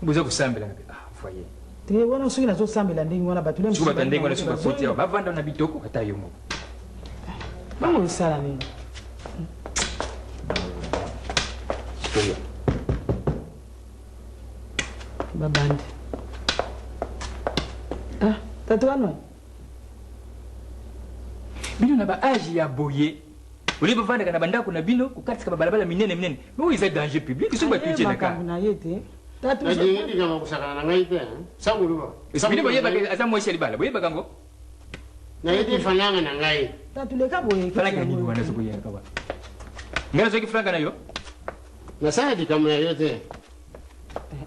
Mbuza kusambela. Ah, voyez. Te wana soki nazo sambela ndenge wana batule msusu. Sikuba ndenge wana sikuba koti ba vanda na bitoko hata yo mo. Bango usala nini? Sikoyo. Babande. Tatuano bino na ba âge ya boye oli bavanda kana bandako na bino kukatika balabala minene mais ils ont danger public so ba tuche na ka na yete tatu ndi kama kusakana na ngai te sanguluba bino boye ba ata mo sheli bala boye bakango na yete fananga na ngai tatu leka boye fananga ni wana so boye ka ba ngara so ki franka na yo na sana dikamna yote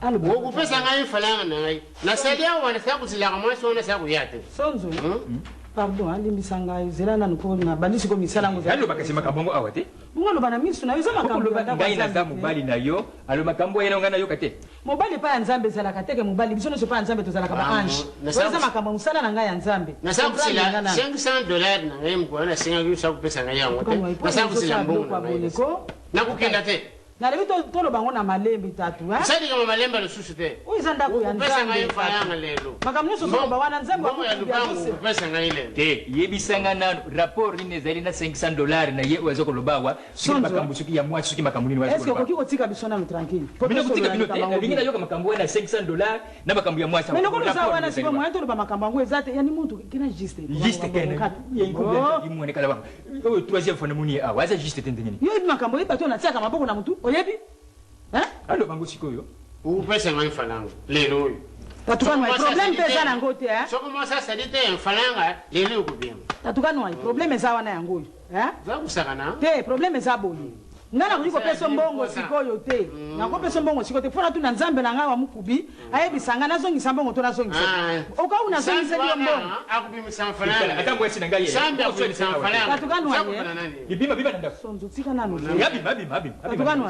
Woku pesa ngai falanga na ngai. Na salia wana sa kusila kama so na sa kuyate. Sonzo. Pardon, ali misanga zela na nuko na bandisi ko misala ngo. Halo bakasema kabongo awate. Mungo bana misu na yoza makambo banda ngai na za mobali na yo, alo makambo yana ngana yo kate. Mobali pa ya nzambe zela kateke mobali biso no so pa nzambe to zela kama ange. Yoza makambo musala na ngai ya nzambe. Na sa kusila $500 na ngai mkwana singa yu sa kupesa ngai yango te. Na sa kusila mbongo na kukenda te. Na lebi tolo bango na malembi tatu ha sadi kama malemba lususu te uiza ndako ya pesa ngai falanga lelo makamnuso so ba wana nzambe wa kubangu pesa ngai lelo te yebisanga na rapport ine zali na $500 na ye wazo kolobawa suki makambu suki ya mwa suki makambu ni wazo est-ce que kokiko tika bisona mu tranquille bino kutika bino te lingina yoka makambu na $500 na makambu ya mwa sa mais noko za wana sibo mwa tolo ba makambu ngo ezate yani muntu kina juste kena yengo imone kala ba o troisième fois na muni a waza juste tendengeni yo makambu ipato na tsaka maboko na mutu oyebi alo bango sikoyo upesa ngai falanga lelo tatukano ai problème pesa na ngote soko mo sasa dite falanga lelo kubima tatukano ai problème za wana yango za kusakana te problème za boye ngana kuliko pesa mbongo sikoyo te nako pesa mbongo sikoyo te fona tu na nzambe na ngawa mukubi ayebisanga nazongisa mbongo to nazongisa oka unazongisa bio mbongo akubimisa falanga ata mwesi na ngai sambe akubimisa falanga tatukano ai bibima nda sonzo tika nanu yabi tatukano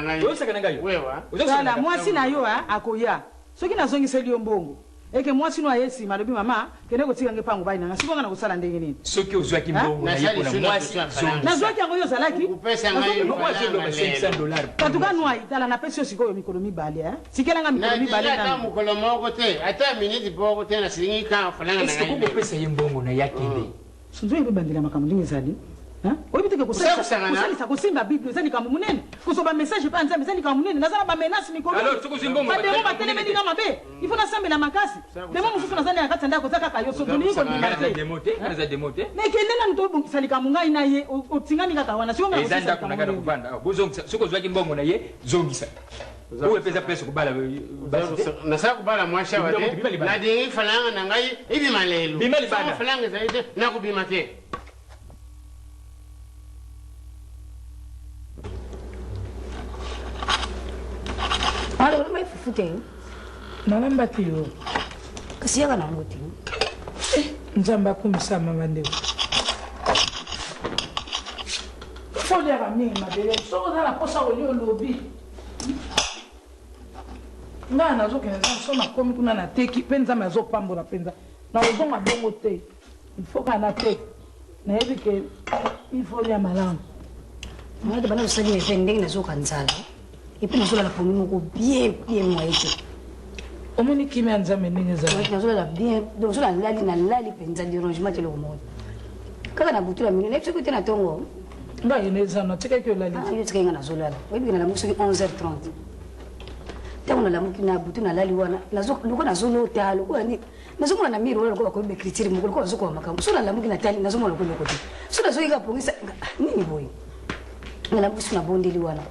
ai osaka na ngai wewa sala mwasi na yo akoya soki nazongisa bio mbongo eke mwasi no ayesi malobi mama kene ko tika ngepango bai nanga sikonga na kusala ndenge nini soki ozwaki mbongo na yepo na mwasi nazwaki yango yo zalaki upesa ngai $500 tatukano ai tala na pesi sikoyo mikolo mibale sikelanga mikolo mibale na mukolo moko te ata minute boko te na silingi ka falanga na ngai ko pesa yembongo na yakende sunzo yebe bandila makambo ndenge zali oyebi teke kosalisa kosimba bible ezali kambo munene kosoba message pa nzambe ezali kambo munene nazala bamenasi mikolodemo batelemelinga mabe ifo nasambela makasi demo mosusu nazali na kati ya ndako eza kaka yo sotonikondimate mekende nanu tobongisa likambo ngai na ye otingani kaka wana eza ndako na kaka kuvanda soki ozwaki mbongo na ye zongisa oyo pesa pesa kubala nasala kubala mwasha wate nadingi falanga na ngai ibima lelo falanga ezali te nakubima te Alors, mais faut foutre. Maman Bakio. Qu'est-ce qu'il y a dans le motif? Nzamba kumisa mama ndeo. Faut les ramener ma belle. So dans la posa au lieu lobby. Nga nazo kenza so na komi kuna na teki penza mazo pambola penza. Na ozonga bongo te. Il faut kana te. Na yebi ke il faut ya malamu. Moi de bana usali efende na zo kanzala. Et puis nous allons la famille bien moitié. Au moins qui m'a nzambe ndenge za. Nous allons bien donc la lali na lali penza di rangement de l'homme. Kaka na butu la mine ne tsiko tena tongo. Ba yeneza na tika ke lali. Ah, ile tsika na zolala. Webi na la musu 11h30. tango nalamuki na butu nalali wana loko nazolota loko ani nazomona na miro loko bakoyeba écriture moko loko bazokoba makambo so nalamuki natali nazomona loko eloko te so nazoyika pongisa nini boye nalamuki so nabondeli wana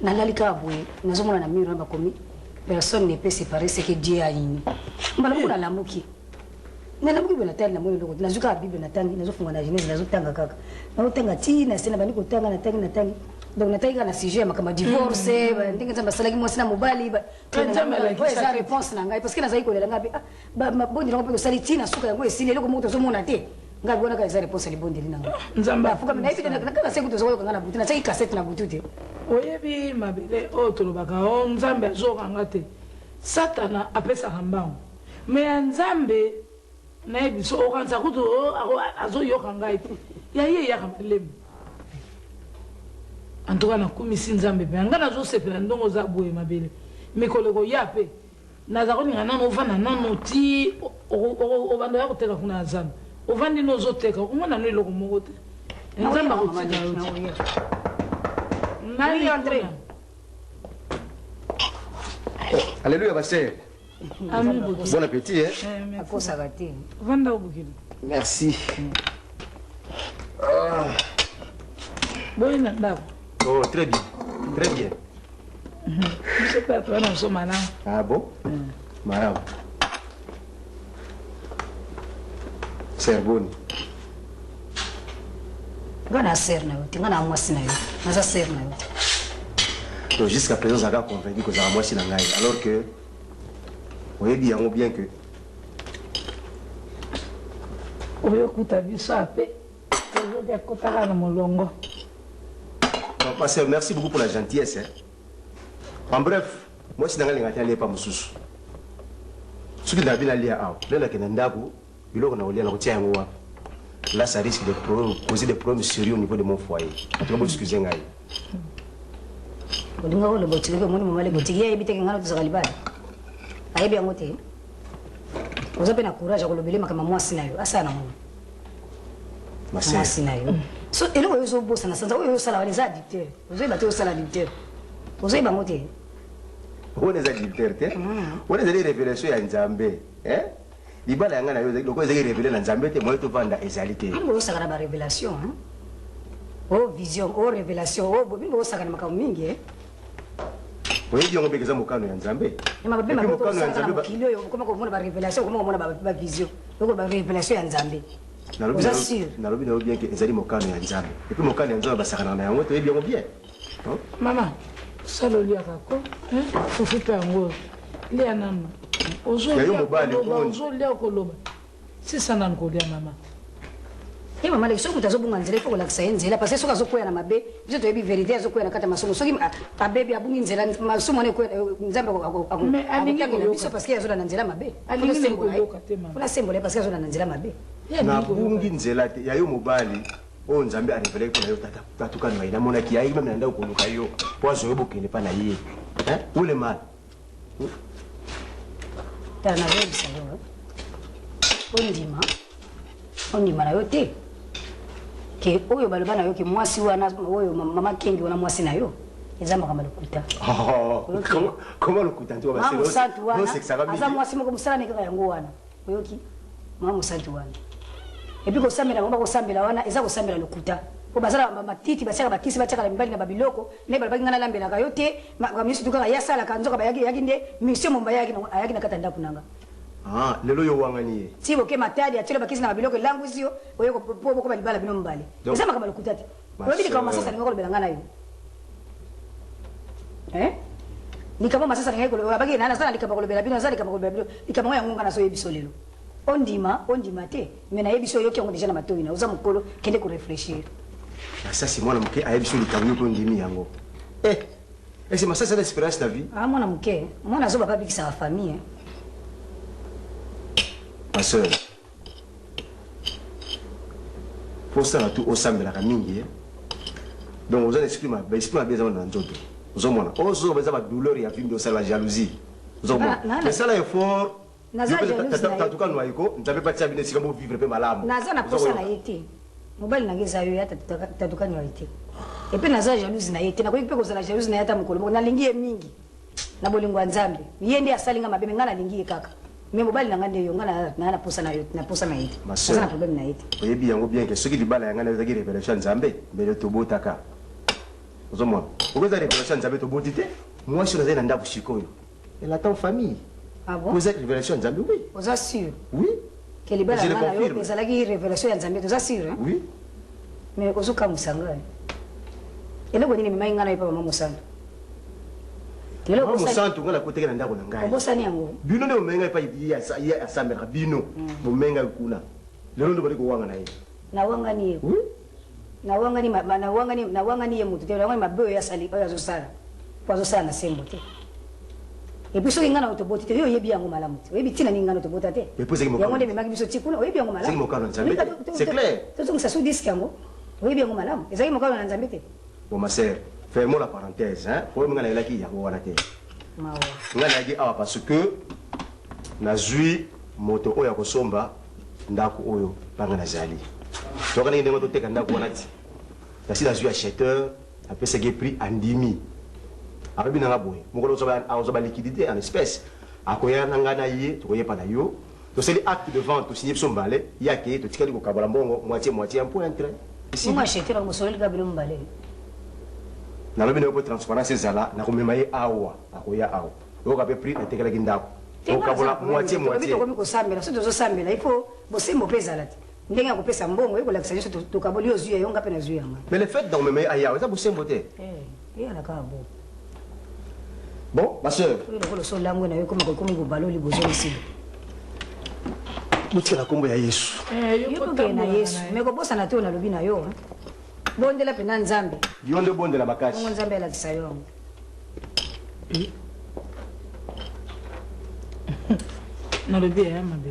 nalali kaka boye nazomona na miro bakomi personne ne peut séparer ce que Dieu a uni mbala loko nalamuki boye natali na moyo loko nazuka bible natangi nazofunga na Genèse nazotanga kaka nazotanga tina sena bani kotanga natangi donc nataka na sujet ya makama divorce ndenge nzamba salaki mwasi na mobali eza réponse na ngai parce que nazali kolela ngabi bondi nango mpe kosali ntina suka yango esili eloko moko tozomona te ngabi wana kaka eza réponse libondeli na ngai nzambe afuka nayebi te nakaka sengu tozokoyoka nga na butu nataki kasete na butu te oyebi mabele oyo tolobaka o nzambe azokanga te satana apesaka mbango me ya nzambe nayebi so okanisa kutu azoyoka ngai te yaye eyaka malemu en tout cas nakumisi nzambe mpe nga nazosepela ndongo oza boye mabele mikolo ekoya mpe naza kolinga nano ovanda nano ti obanda ya koteka kuna ya nzambe ovandi no ozoteka okomona no eloko moko te nzambe akotika yo ti Alléluia, ma sœur. Bon appétit, hein? Vanda obukili. Merci. Boy na ndako. Oh, très bien. Très bien. Je sais pas, toi, non, so malin. Ah bon? Malin. C'est bon. Ngana ser na yo, ngana mwasi na yo. Naza ser na yo. Donc jusqu'à présent, ça a convaincu que ça a mwasi na ngai. Alors que, vous avez dit bien que. Oyo kuta biso ape. Oyo dia kotaka na molongo. Pasteur, merci beaucoup pour la gentillesse. Hein. En bref, moi, si je ne suis pas moussous. Ce qui est bien lié à là, ça risque de poser des problèmes sérieux au niveau de mon foyer. Tu vas m'excuser, Ngaï. Ma sœur. So eloko yozo bosa na sanza oyo sala wale za dicteur ozo ba te sala dicteur ozo ba mote on est dicteur te on est des révélations ya nzambe libala yanga na yo loko ezaki révéler na nzambe te moyo to vanda ezalité ngo sala ba révélation oh vision oh révélation oh bo sala na makao mingi oyo yango bekeza mokano ya nzambe ma ba mokano ya nzambe kilo yo koma ko mona ba révélation koma ko mona ba vision loko ba révélation ya nzambe nalobi nayo bien ke ezali mokano ya nzambe epuis mokano ya nzambe basakana na yango toyebi yango bien mama sala oliaka ko fufu mpe yango lia nano ozolia okoloba sisa nano kolia mama ye mama leki soki moto azobunga nzela ifo kolakisa ye nzela parce soki azokwea na mabe biso toyebi vérité azokwea na kati ya masomo soki abebi abungi nzela masomo wana nzambe akotangela biso parce azola na nzela mabe mpona sembola ye parce azola na nzela mabe nabungi nzela te ya yo mobali oyo nzambe arevele mpona yo tatukano ye namonaki yayi meme na ndako koluka yo po azoyo bokende mpa na ye ule mal tala nazoyebisa yo ondima na yo te ke oyo baloba na yo ke mwasi wana oyo mama kengi wana mwasi na yo eza makambo lokuta koma lokuta mosantu wana aza mwasi moko mosala nekaka yango wana oyoki mama mosantu wana epuis kosambela bango bakosambela wana eza kosambela lokuta po bazala matiti batiaka bakisi batiaka mibali na babiloko naye balobaki nga nalambelaka yo te misi tu kaka yasalaka nzoka bayaki nde monsieur momba ayaki na kati ya ndako nanga lelo yo wangani ye ti boke matadi atiela bakisi na babiloko elangwisi yo oyeko po bokoba libala bino mobale eza makambo lokuta te olobi likambo masasa linga kolobela nga na yo likambo masasa linga kolobaki nana aza na likambo kolobela bino aza likambo kolobela bino likambo ngo yango nga naso yebiso lelo ondima te me nayebi so oyoki yango deja na matoi na oza mokolo kende korefléchir masasi mwana moke ayebi so likambo yoto ondimi yango ese masasi ana espérance na vie mwana moke mwana azoba pa bikisaka famille ma sœur po osala tu osambelaka mingi donc oza na esprit mabe eza wana na nzoto ozomona ozoba eza badouleur ya vie mbi osala jalousie ozomona esala effort tatuka noyiko nzambe patia bino esika bovivre mpe malamu naza na posa na ye te mobali nange eza yo ya tatuka noye te epuis naza jalouse na ye te nakoki mpe kozala jalouse na ye ata mokolo moko nalingi ye mingi na bolingo nzambe yende asalinga mabebe ngana lingi kaka me mobali na ngande yo ngana na posa na yo na posa na yiti na problème na yiti oyebi yango bien que soki libala yanga na ezaki révélation nzambe mbele tobotaka ozomona okoza révélation nzambe toboti te moi sur na ndako sikoyo elle attend famille. Ah bon? Vous êtes révélation nzambe? Oui. Vous êtes sûr? Oui. Que libala ngana yo ezalaki révélation nzambe vous êtes sûr? Hein? Oui. Mais ozoka musanga eloko nini mema ngana yo papa mama musanga eloko musantu ngala koteka na ndako na ngai obosani yango bino ne omenga pa ya asambera bino momenga kuna lelo ndo bali ko wanga na ye na wanga ni oui na wanga ni ye mutu te na wanga mabe ya sali oya zosala kwa zosala na sembo te et puis soki ngana otoboti te yo yebi yango malamu te yebi tina ni ngana otobota te yango nde memaki biso tikuna yebi yango malamu c'est mon canon nzambe c'est clair tout ça sous disque yango yebi yango malamu ezaki mo canon nzambe te bon ma sœur fais-moi la parenthèse hein pour ngana elaki yango wana te mawa ngana yaki awa parce que nazui moto oyo akosomba ndako oyo banga nazali tokana ndengo toteka ndako wana ti kasi nazui acheteur apesaki prix andimi arabi nanga boye mokolo ozoba liquidité en espèce akoya nanga na ye tokoyepa na yo tosali acte de vente tosigné biso mbale yake totikali kokabola mbongo moitié un point intérêt moi acheteur mosoleli kabilo mbale nalobi na yo po transparence ezala nakomema ye awa akoya awa oyoka mpe prix natekelaki ndako okabola moitié tokomi kosambela so tozosambela il faut bosembo mpe ezala te ndenge ya kopesa mbongo ekolakisa nyonso tokaboli ozwi ya yo nga mpe nazwi yanga mais le fait dakomema ye ayawa eza bosembo te eyalaka bo bon ma soeur lokolo solango na yo komi kobaloli bozolisi botika na nkombo ya yesu yokoke na yesu me kobosana te oyo nalobi na yo bondela mpena nzambe yo nde bondela makasi ongo nzambe alakisa yo yango nalobi ya mabe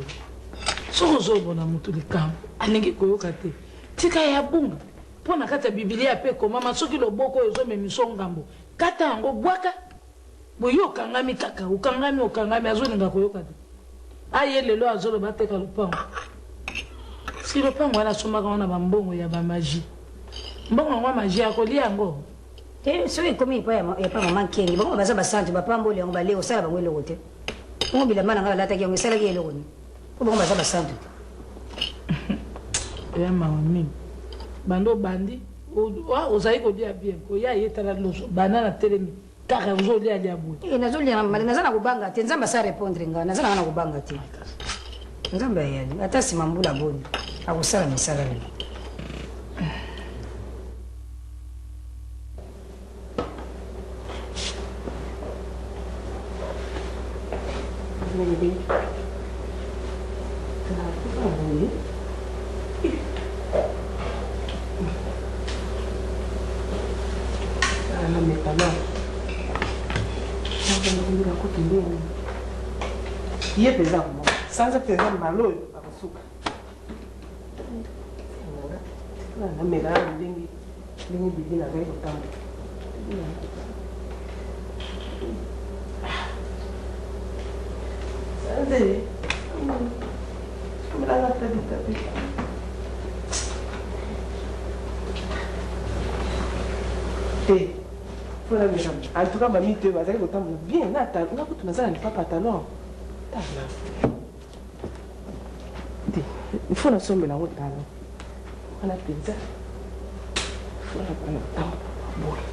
soki ozobona motu likambo alingi koyoka te tika ya bunga mpo na kati ya bibilia mpe komama soki loboko oyo ezomemiso ngambo kata yango bwaka boye okangami kaka okangami azolinga koyoka te aye lelo azoloba ateka lopango si lopango wana asomaka wana bambongo ya bamagie mbongo yango magie akolia yango te soki ekomi ya pa mama nkengi bango baza basantu bapamboli yango baleo osala bango eloko te ongo bilamba na ngai alataki yango esalaki eloko ni po bango baza basantu te ya mawa mingi bando bandi ozali kolia bien koya yetala loso bana na telemi kaka ozolia lia boye nazolia naza na kobanga te nzambe asa répondre nga naza nanga na kobanga te nzambe ayali ata nsima mbula boni akosala misala lelo ye peza komo sanza peza mbala oyo akosuka namela ndenge bibi na ngai kotanga sanze melanga tabitabi te mpona mela en tout cas bamite oyo bazali kotambola bien nakutu nazala lipa pantalon il faut nasombela yango tala wana mpenza faut napana ntango boye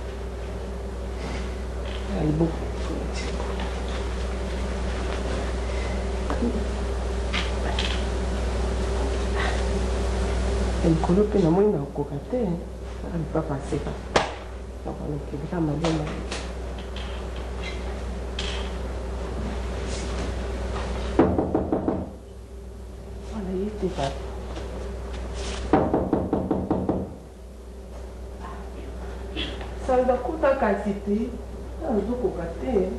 alibo likolo mpe namoni nakoka te alipapa aseka nakonokebika malema sanza kuta kasi te azokoka te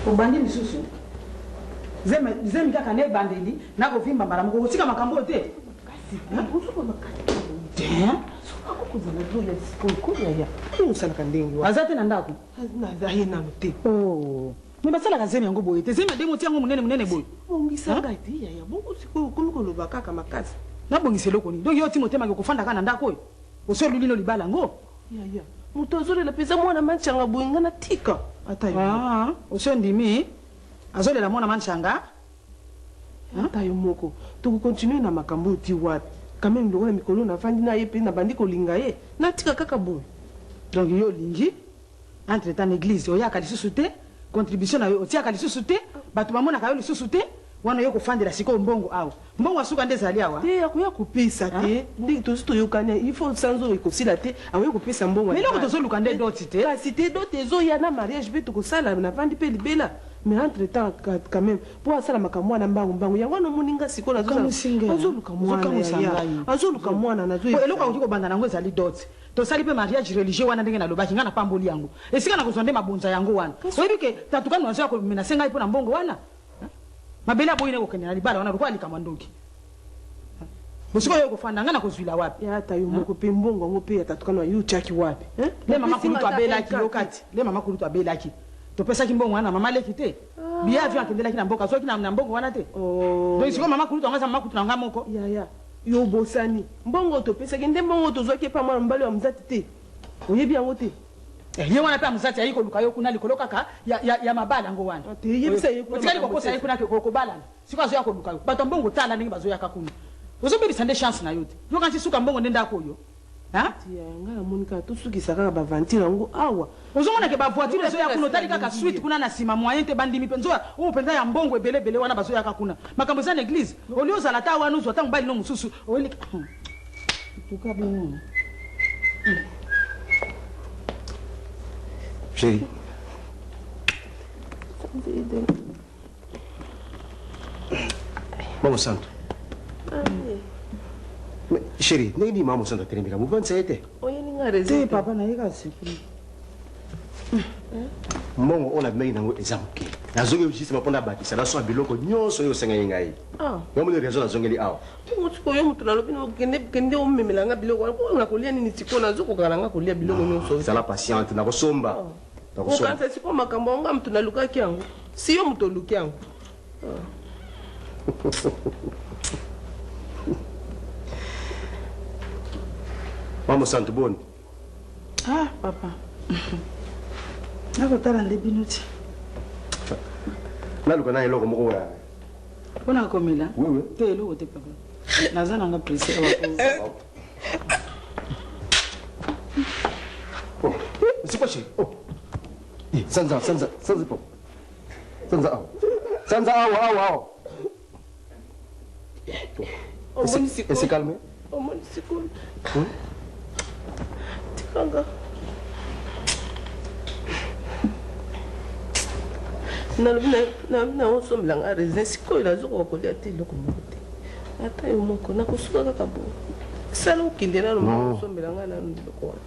obandi lisusu zemi kaka na ebandeli nakovimba mbala moko kotika makambo oyo te akokozala dola sikokoyaya osalaka ndenge aza te na ndako aye nano te me basalaka zemi yango boye te zemi ademo ti yango monene boye ongisanga ete yaya bongo sikoyo okomi koloba kaka makasi nabongisa eloko nini donc yo ti motema kokofanda kana ndako oyo osolo lino libala yango ya moto azolela mpenza mwana manchanga boye nga na tika ata yo osio ndimi azolela mwana manchanga ata yo moko tokokontinue na makambo oti wapi quand même lokola mikolo nafandi na ye mpe nabandi kolinga ye natika kaka boye donc yo olingi entre temps église oyaka lisusu te contribution na yo otiaka lisusu te bato bamonaka yo lisusu te wana yo kofandela sikoyo mbongo awa mbongo asuka nde ezali awa te akoya kopesa te ndenge tozi toyokani il faut sanzo ekosila te akoya kopesa mbongo eloko tozoluka nde doti te kasi te doti ezoya na mariage mpe tokosala navandi mpe libela mais entre temps quand même mpo asala makambo wana mbangu yango wana omoninga sikoyo azoluka mwana eloko akoki kobanda nango ezali doti tosali mpe mariage religieux wana ndenge nalobaki nga na pamboli yango esika na kozwa nde mabonza yango wana oyebi ke tatukani wazo ya komenase ngai mpo na mbongo wana mabele aboyine kokende na libala wana lokola likamwa ndoki bosiko oyo kofanda nga na kozwila wapi ata yo moko mpe mbongo yango mpe yatatukani wayo otyaki wapi le mama kulutu abelaki lokati le mama kulutu abelaki topesaki mbongo wana mama leki te biya avion akendelaki na mboka azwaki na mbongo wana te donc sikoyo mama kulutu angaza mama kutu na nga moko yaya yo bosani mbongo topesaki nde mbongo tozwaki epa mwana mobali wa mzati te oyebi yango te ye wana mpe mzati ayi koluka yo kuna likolo kaka ya mabala yango wana otikali kokosa ye kuna kobalana siko azoya koluka yo bato mbongo tala ndenge bazoyaka kuna ozobebisa nde chance na yo te yo kanti suka mbongo nde ndako oyo nga namonika tosukisa kaka bavantire yango awa ozomonake bavoitire ezoya kuna otali kaka suite kuna na nsima moyen te bandimi mpenza oyo mpenza ya mbongo ebelebele wana bazoyaka kuna makambo eza na église oli ozala ta wana ozwa ta mobali no mosusu oyelika tuka bino Chérie. Maman Santo. Mais chérie, n'est-ce pas Maman Santo tellement comme vous pensez? Te papa na yeka sikuli. Mon on a mis dans exemple. Na zonge juste ma pona bâti, ça la so biloko nyonso yo senga ngai. Yo mo raison na zongeli awa. Mutuko yo mutu na lobi no kende o memelanga biloko ko na kolia nini tiko na zoko kalanga kolia biloko nyonso. Ça la patiente na kosomba. Ukanza siko makambo nga mtu nalukaki yango siyo mtu oluki yango Mama Santo bon. Papa. Nakotala nde bino ti. Naluka na eloko moko ya. Pona komela? Oui. Te eloko te papa. Naza nanga presse awa. Oh, c'est quoi chérie? Oh. Sanza po. Sanza awa. Et c'est calmé? Oh mon seconde. Tikanga. Na osombelanga raisin sikoyo nazokoka kolia te eloko moko te ata yo moko nakosuka kaka bo sala okende nano moko osombelanga nano biloko wana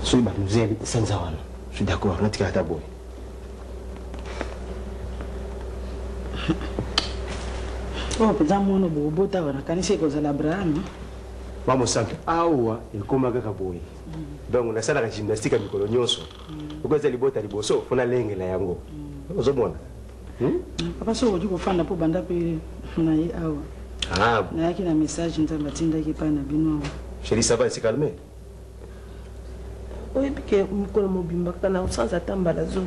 soki bato mzeli sanza wana je suis d'accord natikala ata boye oyo mpenza mwana bokobota wana kanisi ekozala abraham Mama Santo awa ekoma kaka boye donc nasalaka gymnastique ya mikolo nyonso okoza libota liboso mpona lengela yango ozomona papa soki okoki kofanda mpo banda mpe na ye awa nayaki na message nzambe atindaki epai na bino awa chérie ça va esi calme oyebi ke mikolo mobimba kaka na osanza ata mbala zolo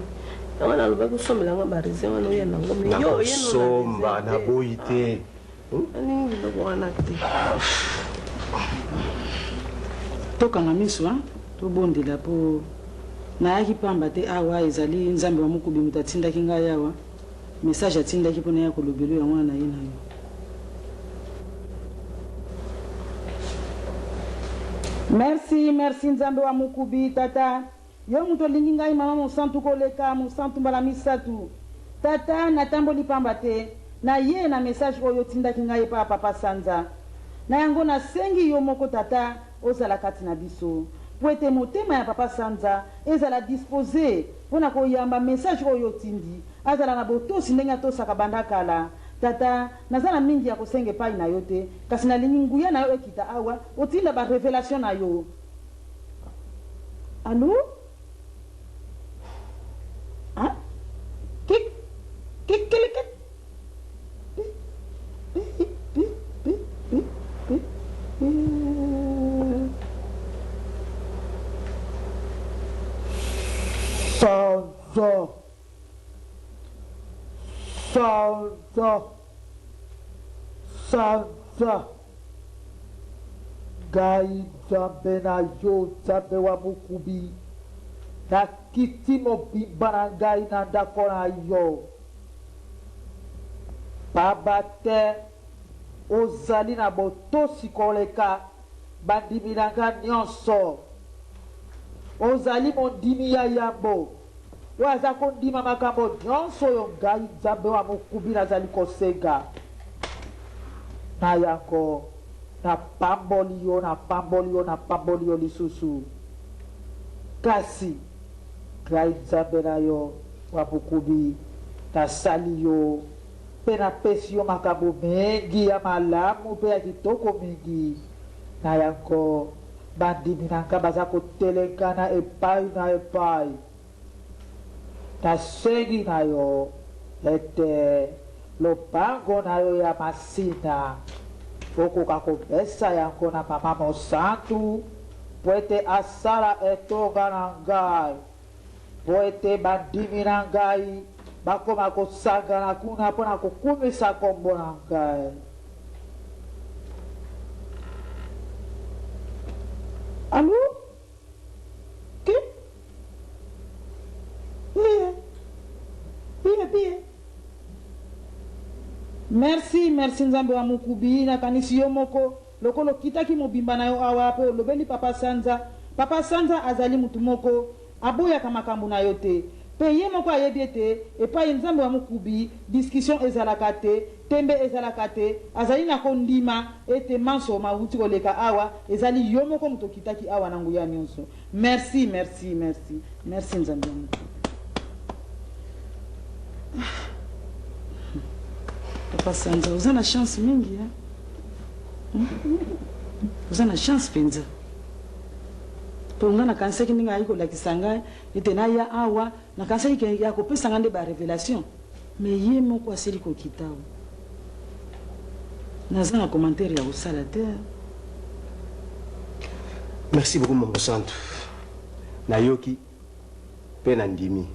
yango nalobaki osombelanga baraisin wana oya nango nakosomba naboyi te aningi biloko wana te tokanga miso tobondela mpo nayaki pamba te awa ezali nzambe wa mokubi moto atindaki ngai awa message atindaki mpo naya kolobelo yango wana na ye na yo merci nzambe wa mokubi tata yo moto olingi ngai mama mosantu koleka mosantu mbala misatu tata natamboli pamba te na ye na message oyo otindaki ngai epa papa sanza na yango nasengi yo moko tata ozala kati na biso po ete motema ya papa sanza ezala dispose mpona koyamba message oyo otindi azala na botosi ndenge atosaka banda kala tata naza na mingi ya kosenga epai na yo te kasi nalingi nguya na yo ekita awa otinda barevelation na yo alo Sanza Gai Zambe na yo Zambe wa mukubi na kiti mo bimbana gai na ndakona yo babate ozali na botosi koleka bandimi na nga nyonso ozali mondimi ya yambo oyo aza kondima makambo nyonso oyo ngai nzambe wa mokubi nazali kosenga na yango napamboli yo napamboli yo napamboli yo lisusu kasi ngai nzambe na yo wa mokubi nasali yo mpe napesi yo makambo mingi ya malamu mpe ya kitoko mingi na yango bandimi na nga baza kotelekana epai na epai nasengi na yo ete lopango na yo ya masina okoka kopesa yango na mama mosantu po ete asala etonga na ngai po ete bandimi na ngai bakoma kosangana kuna mpona kokumisa kombo na ngai alo ke Pie. Merci nzambe wa mukubi nakanisi yo moko lokolo kitaki mobimba na yo awa pe olobeli papa sanza azali mutu moko aboyaka makambo na yo te pe ye moko ayebi ete epai nzambe wa mukubi discussion ezalaka te tembe ezalaka te azali na kondima ete manso mawuti koleka awa ezali yo moko moto kitaki awa na nguya nyonso merci nzambe wa mukubi. Papa Sanza, uza na chance mingi uza na chance penza po nga na kansaki ninga ayiko lakisa ngai ete na ya awa na kansaki ke ya kopesa nga nde ba révélation mais ye moko asili kokita awa naza na commentaire ya kosala te. Merci beaucoup mon santo nayoki mpe na ndimi.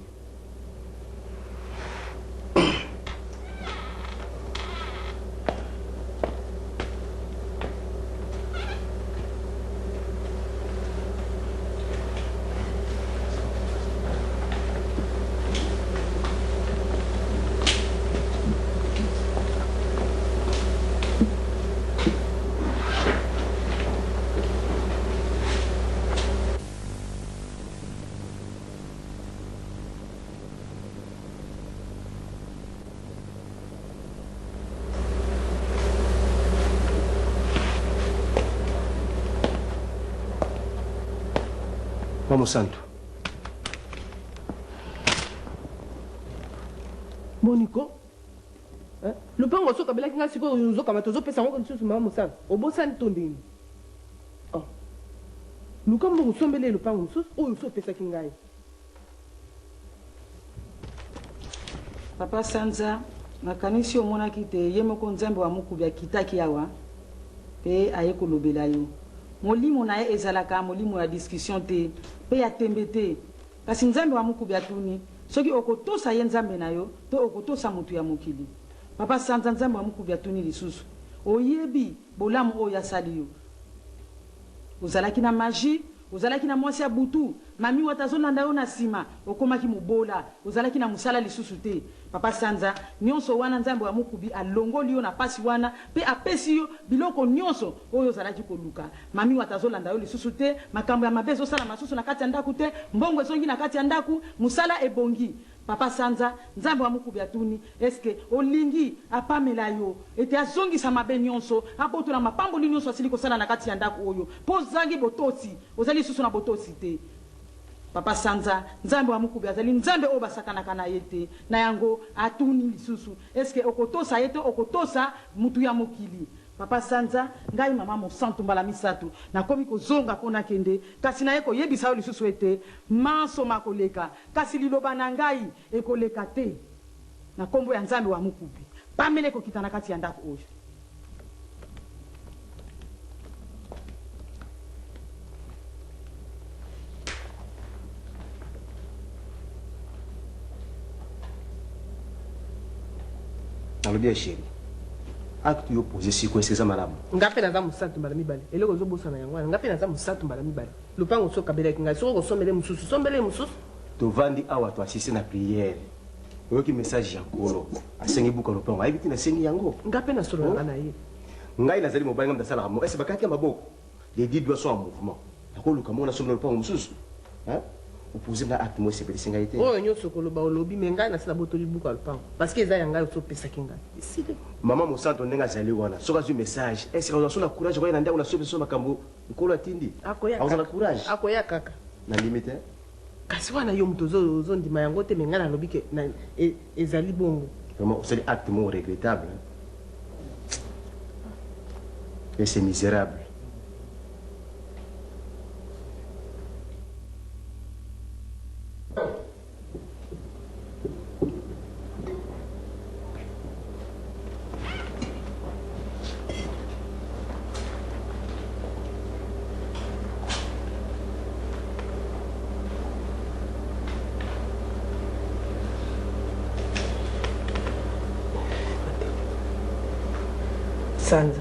Vamos santo. Moniko lupango soka belaki nga sikoyo nzokama tozopesa ngo lisusu mama mosala obosani to ndeni lukambo mosombele lupango mosusu oyo so opesaki ngai. Papa Sanza nakanisi omonaki te ye moko nzambe wa mukubi akitaki awa mpe aye kolobela yo molimo na ye ezalaka molimo ya discussion te mpe ya tembe te kasi nzambe wa mukubi atuni soki okotosa ye nzambe na yo to okotosa motu ya mokili. Papa Sanza nzambe wa mukubi atuni lisusu oyebi bolamu oyo asali yo ozalaki na magie ozalaki na mwasi ya butu mami wata azolanda yo na nsima okomaki mobola ozalaki na mosala lisusu te. Papa Sanza nyonso wana nzambe wa mukubi alongoli yo na pasi wana mpe apesi yo biloko nyonso oyo ozalaki koluka. Mami wata azolanda yo lisusu te makambo ya mabe ezosala masusu na kati ya ndaku te mbongo ezongi na kati ya ndaku mosala ebongi. Papa Sanza nzambe wa mukubi atuni eske olingi apamela yo ete azongisa mabe nyonso abotola mapamboli nyonso asili kosala na kati ya ndaku oyo mpo ozangi botosi ozali lisusu na botosi te. Papa Sanza nzambe wa mukubi azali nzambe oyo basakanaka na ye te na yango atuni lisusu eske okotosa ye te okotosa mutu ya mokili. Papa Sanza ngai mama mosantu mbala misatu nakomi kozonga mpona kende kasi naye koyebisa yo lisusu ete manso makoleka kasi liloba na ngai ekoleka te na kombo ya nzambe wa mukubi pamele kokita na kati ya ndako oyo. nalobi ya chéri acte yo posé siko eseza malamu nga mpe naza mosantu mbala mibale eloko ozobosana yango wana nga mpe naza mosantu mbala mibale lupango sokabelaki ngai soki okosombele mosusu sombele mosusu tovandi awa toasiste na priere oyoki message ya nkolo asengi buka lopango ayebi te nasengi yango nga mpe nasololanga na ye ngai nazali mobali ngai nasalaka mo ese bakati ya maboko les dix doigts sont en mouvement nakoluka mongo nasombela lopango mosusu opose nga acte mo esepelisi ngai te oyo nyonso koloba olobi me ngai nasala botoli buka lopango parce que eza ya ngai osopesaki ngai esili mama mosanto ndenge azali wana soki azwi message ese kozala na courage koya na ndako nasopeso makambo nkolo atindi akozala courage akoya kaka nandimi te kasi wana yo moto ozondima yango te me ngai nalobi ke ezali bongo vraiment osali acte mo regrettable et c'est misérable. Sanza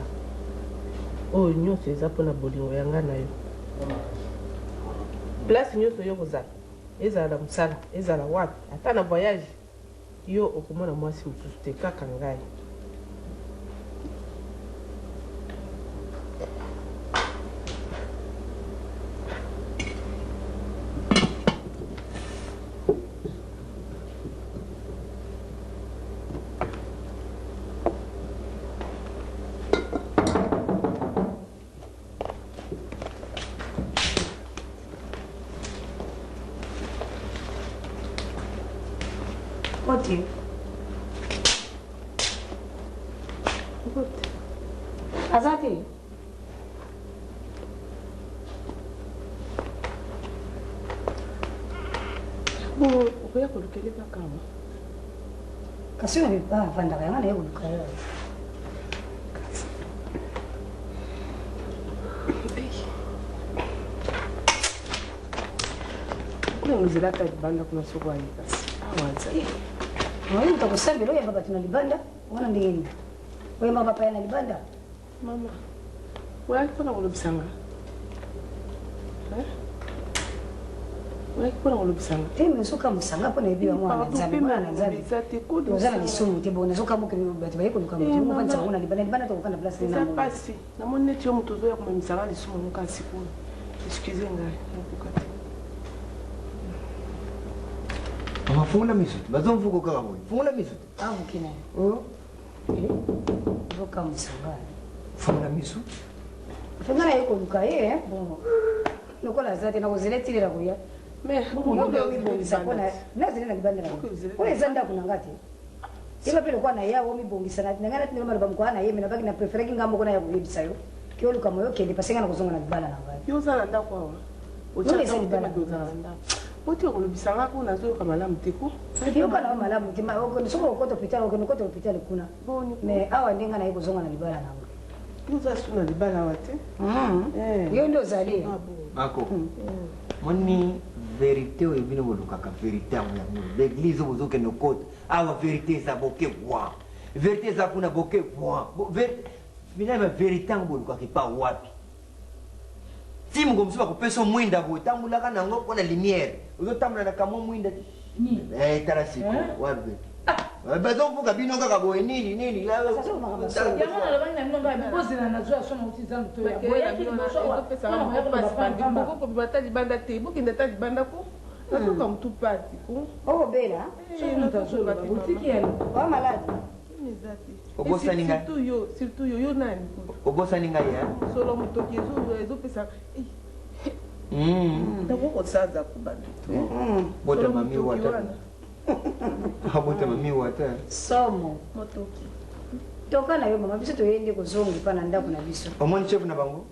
oyo nyonso eza mpona bolingo yanga na yo place nyonso yo kozala ezala na mosala ezala wapi ata na voyage yo okomona mwasi mosusu te kaka ngai Oti. Azati. Okoya kolukele bakama. Kasi na bipa vanda kaya na yo kolukele. Ngizela banda kuna soko ayika. Awanza. Wewe utakusambira wewe baba tunalibanda. Wana ndini? Wewe mama papa yana libanda? Mama. Wewe alikuwa kulubisanga. Wewe alikuwa kulubisanga. Temi suka musanga pona ibiwa mwana nzambe mwana nzambe. Ozana lisumu te bona suka muke bati bayiko luka muke mubanza una libanda to kana place na mama. Pasi. Na mone tio mutozo ya kumamisanga lisumu muka siku. Excusez ngai. Nakukata. Mama fungula misuti. Bazomvuko kaka boy. Fungula misuti. Kina. Voka musanga. Fungula misuti. Fungula yiko luka ye bongo. Nokola zate na kuziletirira kuya. Me, ngobe wibongisa kona nazile na libanda na. Wewe zanda kuna ngati. Iba pele kwa na yawo mibongisa na ngana tinema na bamkwa na yeme na baki na prefere kingambo kona ya kubisa yo. Kyo luka moyo kende pasenga na kuzonga na libanda na ngati. Yo zana ndako awa. Ocha libanda kuzana ndako. Oti okulubisanga ko nazo ka malamu teko. Yo kana malamu tima oko nisoko ko to hospital oko ko to hospital kuna. Me awa ndenga na yiko zonga na libanda na ngati. Yo za suna libanda wate. Yo ndo zali. Mako. Moni vérité oyo bino bolukaka vérité yango yango l'église bozoke no kote awa vérité eza boke bwa vérité eza kuna boke bwa bina ba vérité yango bolukaka epa wapi ti mungo mosusu bakopesa mwinda boye tambulaka nango mpona lumière ozotambola na kamwa mwinda tala siko wapi bazomvuka bino kaka boye nini bata libanda te bokende ata libanda ko nazoka motu pati ko bela obosani ngai surtout yo nani obosani ngai solo motoki ezopesa nakokosaza kubanda bota mami wata abota mami wata somo motoki toka na yo mama biso toyende kozonga pana ndako na biso omoni chef na bango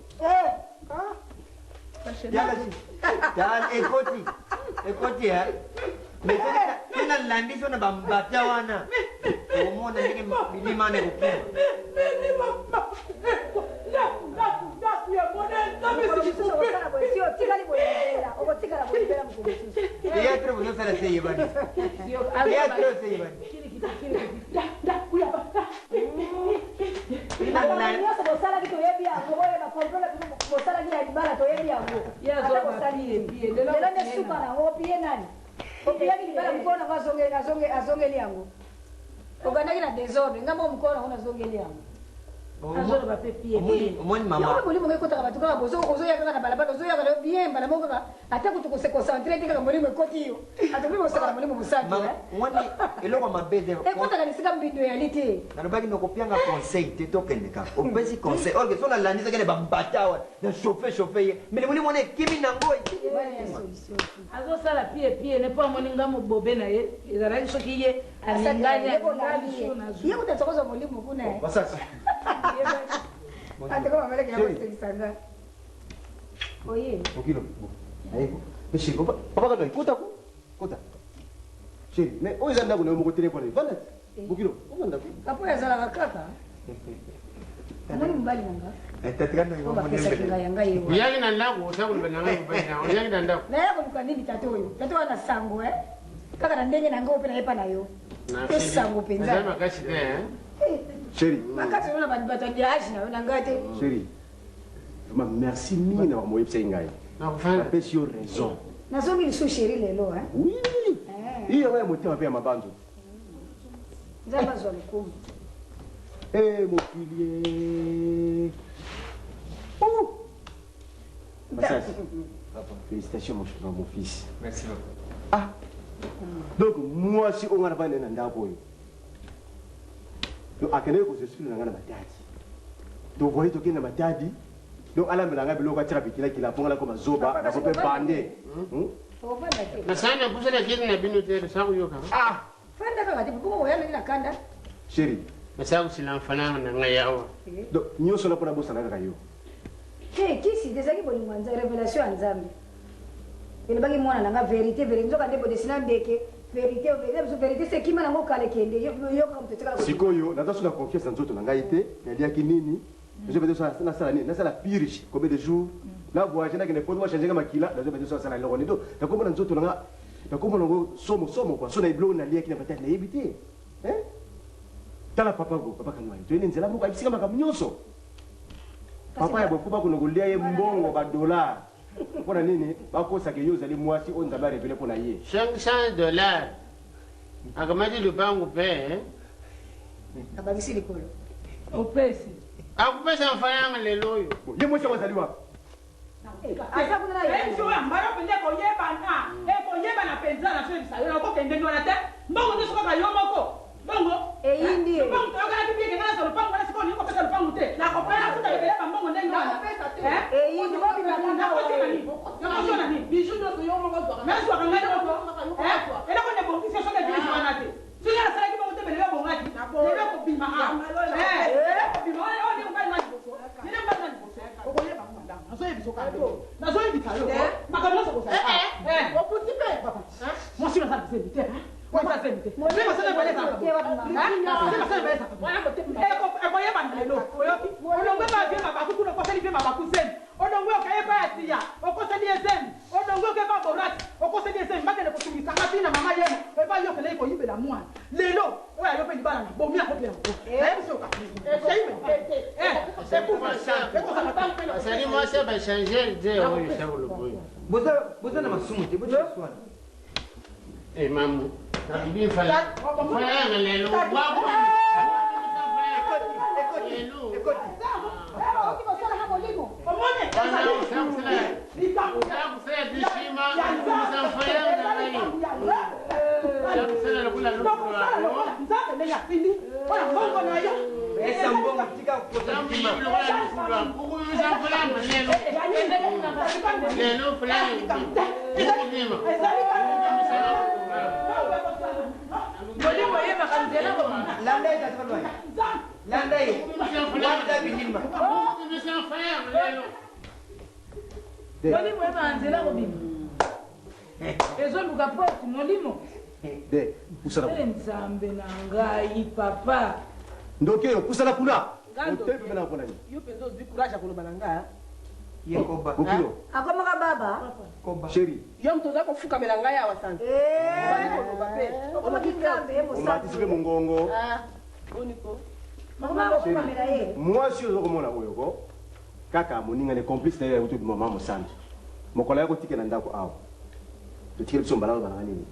yala ekoti ya tena landiso na bambata wana omona ndenge bilimane kokuma Teatro voglio fare sei bani. Teatro sei bani. nyonso bosalaki toyebi yango boyeba kontrole bosalaki ya libala toyebi yango ata bosali lelo nde suka nango opie nani opiyaki libala mokolo nango azongeli yango ogandaki na désordre ngambo mokolo nango nazongeli yango azoloba mpe piemolimo ekotaka bato kaka ozoya kaka na balabala ozoya kaka bien mbala moko kaka ata kutu koseconcentre te kaka molimo ekoti yo ata mpe bosaka na molimo mosaki eloko mabe te ekotaka na esika mbindo eyali te nalobaki nokopianga conseil te tokende kaka opesi conseil orke so nalandisaki ne bambata awa na chauffe ye mele molimo wana ekimi nango azosala pie ne po amoni nga mobobe na ye ezalaki soki ye alingani ye kutatsaka ozwa molimo kuna ate koma meleke yakoselisanga oye Okilo. Aiko. Meshi, papa ka doi, kota. Sheri, ne oza ndako ne moko telefone. Vanda. Okilo, oza ndako. apo yazalaka kaka amoni mobali nanga uyaki na ndako osakulibelanga kubaina uyaki na ndako naye koluka nini tate oyo tate wana sango kaka na ndenge nanga ope nayepa na yo to sango mpenza makasi te Chérie. makasi wana bato diage na yo nanga te Chérie. Merci mingi na bamoyebisa ngai. Napesi yo raison. nazongi lisu sheri lelo Oui. Iyo ngaya motema pe ya mabanzo. nzambe azwa lokumu Mon pilier. Massage. Félicitations mon fils. Merci beaucoup. Ah. Donc moi si on a pas nena ndako yo. Donc akene ko se sulu ngana matadi. Donc voyez to kena matadi. Donc ala mbelanga biloko atira bikila kila ponga ko mazoba na ko pe bande. na sana kusala kile na binu te sa kuyoka ah fanda kaka tipu ko oyana ina kanda Chérie. Masa usila mfanana na ngayawa. Donc nyoso na pona bosa na kaka yo. Kisi dezaki bolingo nza révélation ya Nzambe. Ele bangi mwana nanga vérité nzoka ndebo desina ndeke vérité c'est kima nango kale kende yo comme te tsaka. Sikoyo na tasu na confiance nzoto na ngai te, yaliaki nini? Je vais dire ça na sala nini? Na sala pirish combien de jours? Na voyage na kene pour moi changer makila, je vais dire ça sala loko nido. Na komona nzoto na na komona ngo somo kwa so na iblo na liaki na patati na yebite. Tala papa kanwa. Tu ni nzela moko akisika makamnyoso. Papa ya bokuba kuno kulia ye mbongo ba dollar. Pona nini? Bakosa ke yo zali mwasi on zaba révéler pona ye. $500. Akamati lupangu pe. Abagisi likolo. Opesi. Akupesa mfanyanga lelo yo. Ye mwasi wazaliwa. Asa kuna na Enzo ambara pende ko yeba na. Ko yeba na penza na sio bisa. Yo ko kende ngona te. Mbongo ndio soka yo moko. Bongo. Indi. Bongo to ga kipi ke kana so pango na siko ni ko pesa pango te. Na ko pesa futa ile ba mbongo ndenge na pesa te. Indi mo bima na ko tina ni. Na ko na ni. Biju ndo yo moko to. Na so ka ngani ko. Ela ko ne bongo sio soka biju na te. Sio ya sala ki bongo te bele bongo ngati. Ela ko bima ha. Ko bima o ni ngai na boso. Ni ngai na boso. Ko ko yeba manda. Na so yebi so ka. Na so yebi ka yo. Makano so ko sa. Oputi pe papa. Mo sio sa se bite. Wata semite. Mo le masana bale sa. Masana bale sa. Wana ko tembe. Ko yeba ndelo. Oyoki. Olongwe ba bien ba kuku no ko seli bien ba kusen. Olongwe o kaye ba tia. O ko seli esen. Olongwe ke ba borat. O ko seli esen. Mbake ne ko tumisa ngati na mama yenu. E ba yo kele ko yibe la mwana. Lelo oya yo pe libala. Bo mi akopia. Sio ka. C'est pour ça. C'est pour ça. Sali moi ça va changer de oyo shakolo boyo. Boza na masumu te boza swala. Mamu. Nabii fala. Fala lelo. Wako. Molimo eba anzela kobima. Ezoluka poti molimo. De, usala. Nzambe na ngai papa. Ndoke yo kusala kuna. Gando. Tepe na kona ni. Yo penzo di courage ko balanga. Ye koba. Bokilo. Akoma ka baba. Koba. Chérie. Yo mtoza ko fuka melanga ya wasante. Okoma kingambe mo On m'a dit que mon gongo. Oniko. Moi si ozokomona oyo ko kaka moninga ne complice na yo to mama mosantu mokola yako tike na ndako awa tike biso mbala bana nini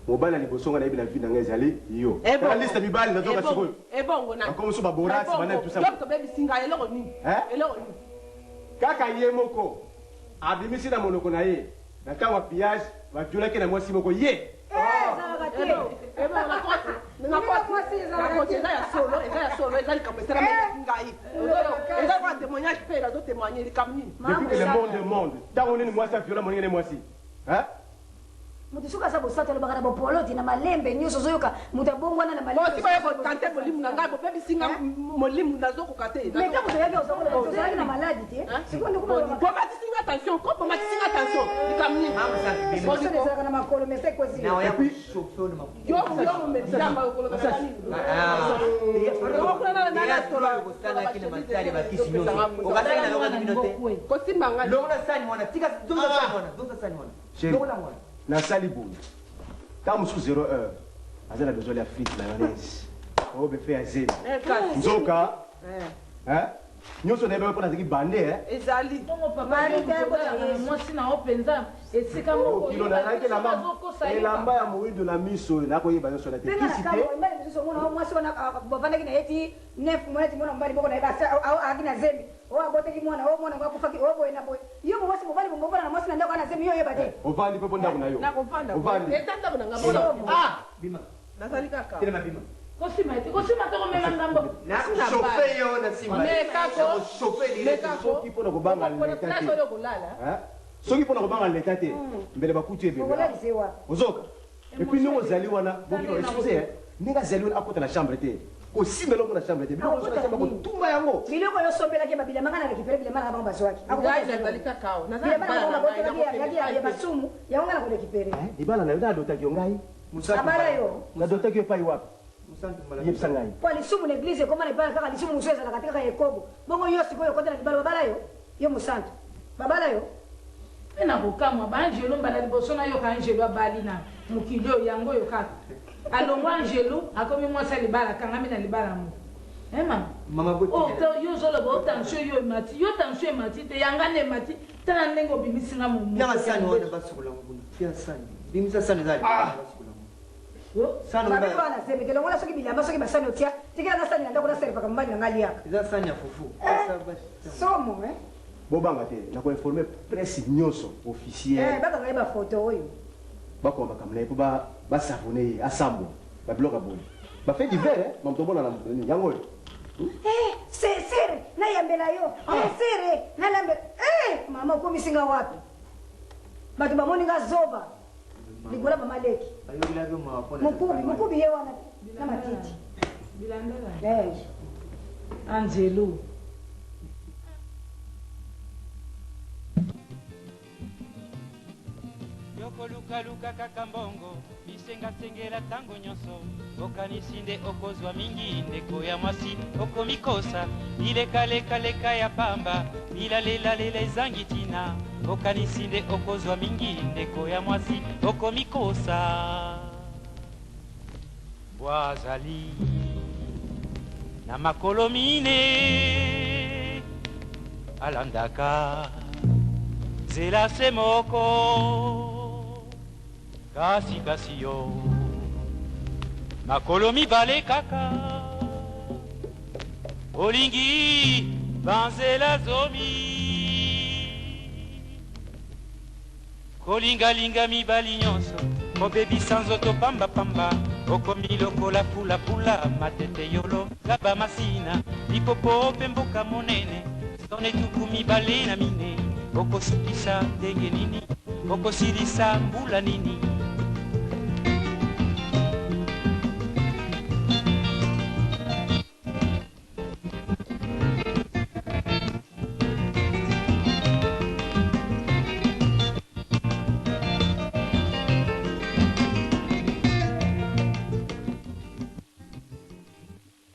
mobala libosonga na ibina vida ngezali yo la liste bibali na toka sikoyo bongo na comme so ba borati bana tout ça donc bebi singa eloko nini eloko nini kaka ye moko abimisi na monoko na ye na tawa pillage ba violake na mwasi moko ye depuis que le monde est monde tant on est moi ça viola moninga ne mwasi hein mutisuka sa bosata lo bakana bopoloti na malembe nyoso zoyoka mutabongwana na malembe oti ba ko kante molimu na ngai bopebi singa molimu nazo ko kate mais quand vous avez osako na maladie te seconde ko ko ba singa attention ko ba singa attention likamni mama sa bo se saka na makolo mais c'est quoi si na ya chauffeur de yo me dama ko lo kana ni ko kuna na tola ko sana kile mantari ba kisi nyoso ko ba sana loka binote ko simba ngai loka sani mwana tika donza sani mwana na salibu kama sous 0 heure azana besoin ya frites mayonnaise o be fait azeli nzoka hein nyoso na bepona ziki bande ezali mari tebo na mwasi na openza esika moko kilo na yake la elamba ya moindo na miso na ko yeba nyoso na te kisite mbali miso mona mwasi wana bovanda kina eti nef mwana ti mona mbali boko na ibasa akina zembi o abote ki mwana o mwana kwa faki o boy na boy yo mwasi mbali mbona na mwasi na ndako ana zembi yo yeba te ovandi pepo ndako na yo na kovanda ovandi etanda kuna ngabona bima nazali kaka tena mabima kosima to komela ngambo na chauffeur yo na simba mekako chauffeur soki pona kobanga leta te soki pona kobanga leta te mbele bakuti ebe ozoka et puis nous ozali wana bokino excusez ninga zali wana akota na chambre te osimela ngo na chambre te biloko so na chambre ko tumba yango biloko yo sombela ke babila mangana récupérer bila mangana bamba zwaki ngai nazali kaka nazali bana ya basumu ya ngana ko récupérer ibala na yo na dota ki ngai abara yo na dota ki pa iwapi yebisa ngai po lisumu l'église koma na ibala kaka lisumu musoeza na katika yekobo bongo yo sikoyo kota na ibala babala yo musantu babala yo ena kokamwa baangelo mbala liboso na yo ka angelo abali na mokili oyo yango oyo kaka alongwa angelo akomi mwasi ya libala akangami na libala moko mama yo ozoloba o tension yo emati yo tension emati te yanga nde emati tala ndenge obimisinga momusani wana basokola nguna tia sani bimisa sani ezali wana semeke longola soki bilamba soki basani otia tikela nga sani na ndako naserefaka mobali na ngai liaka eza sani ya fufu somo bobanga te nakoinforme presse nyonso officiel bakanga ye bafoto oyo bakoma bakamula ye mpo basavone ye asambwa babiloko aboni bafe divers mamoto obona na yango oyo sere nayambela yo sere nalambela mama okomisinga wapi bato bamoni nga zoba ligola bamaleki mokubi ye wana na matiti angelo yokolukaluka kaka mbongo bisengasengela ntango nyonso okanisi nde okozwa mingi ndeko ya mwasi okomikosa ilekalekaleka ya pamba bilalelalela ezangi ntina okanisi nde okozwa mingi ndeko ya mwasi okomikosa bwazali na makolo mine alandaka nzela se moko kasi yo makolo mibale kaka olingi banzela zomi kolingalinga mibali nyonso kobebisa nzoto pambapamba okomi lokola pulapula matete yolo laba masina lipopo mpe mboka monene sone tuku mibale na mine okosukisa ndenge nini okosilisa mbula nini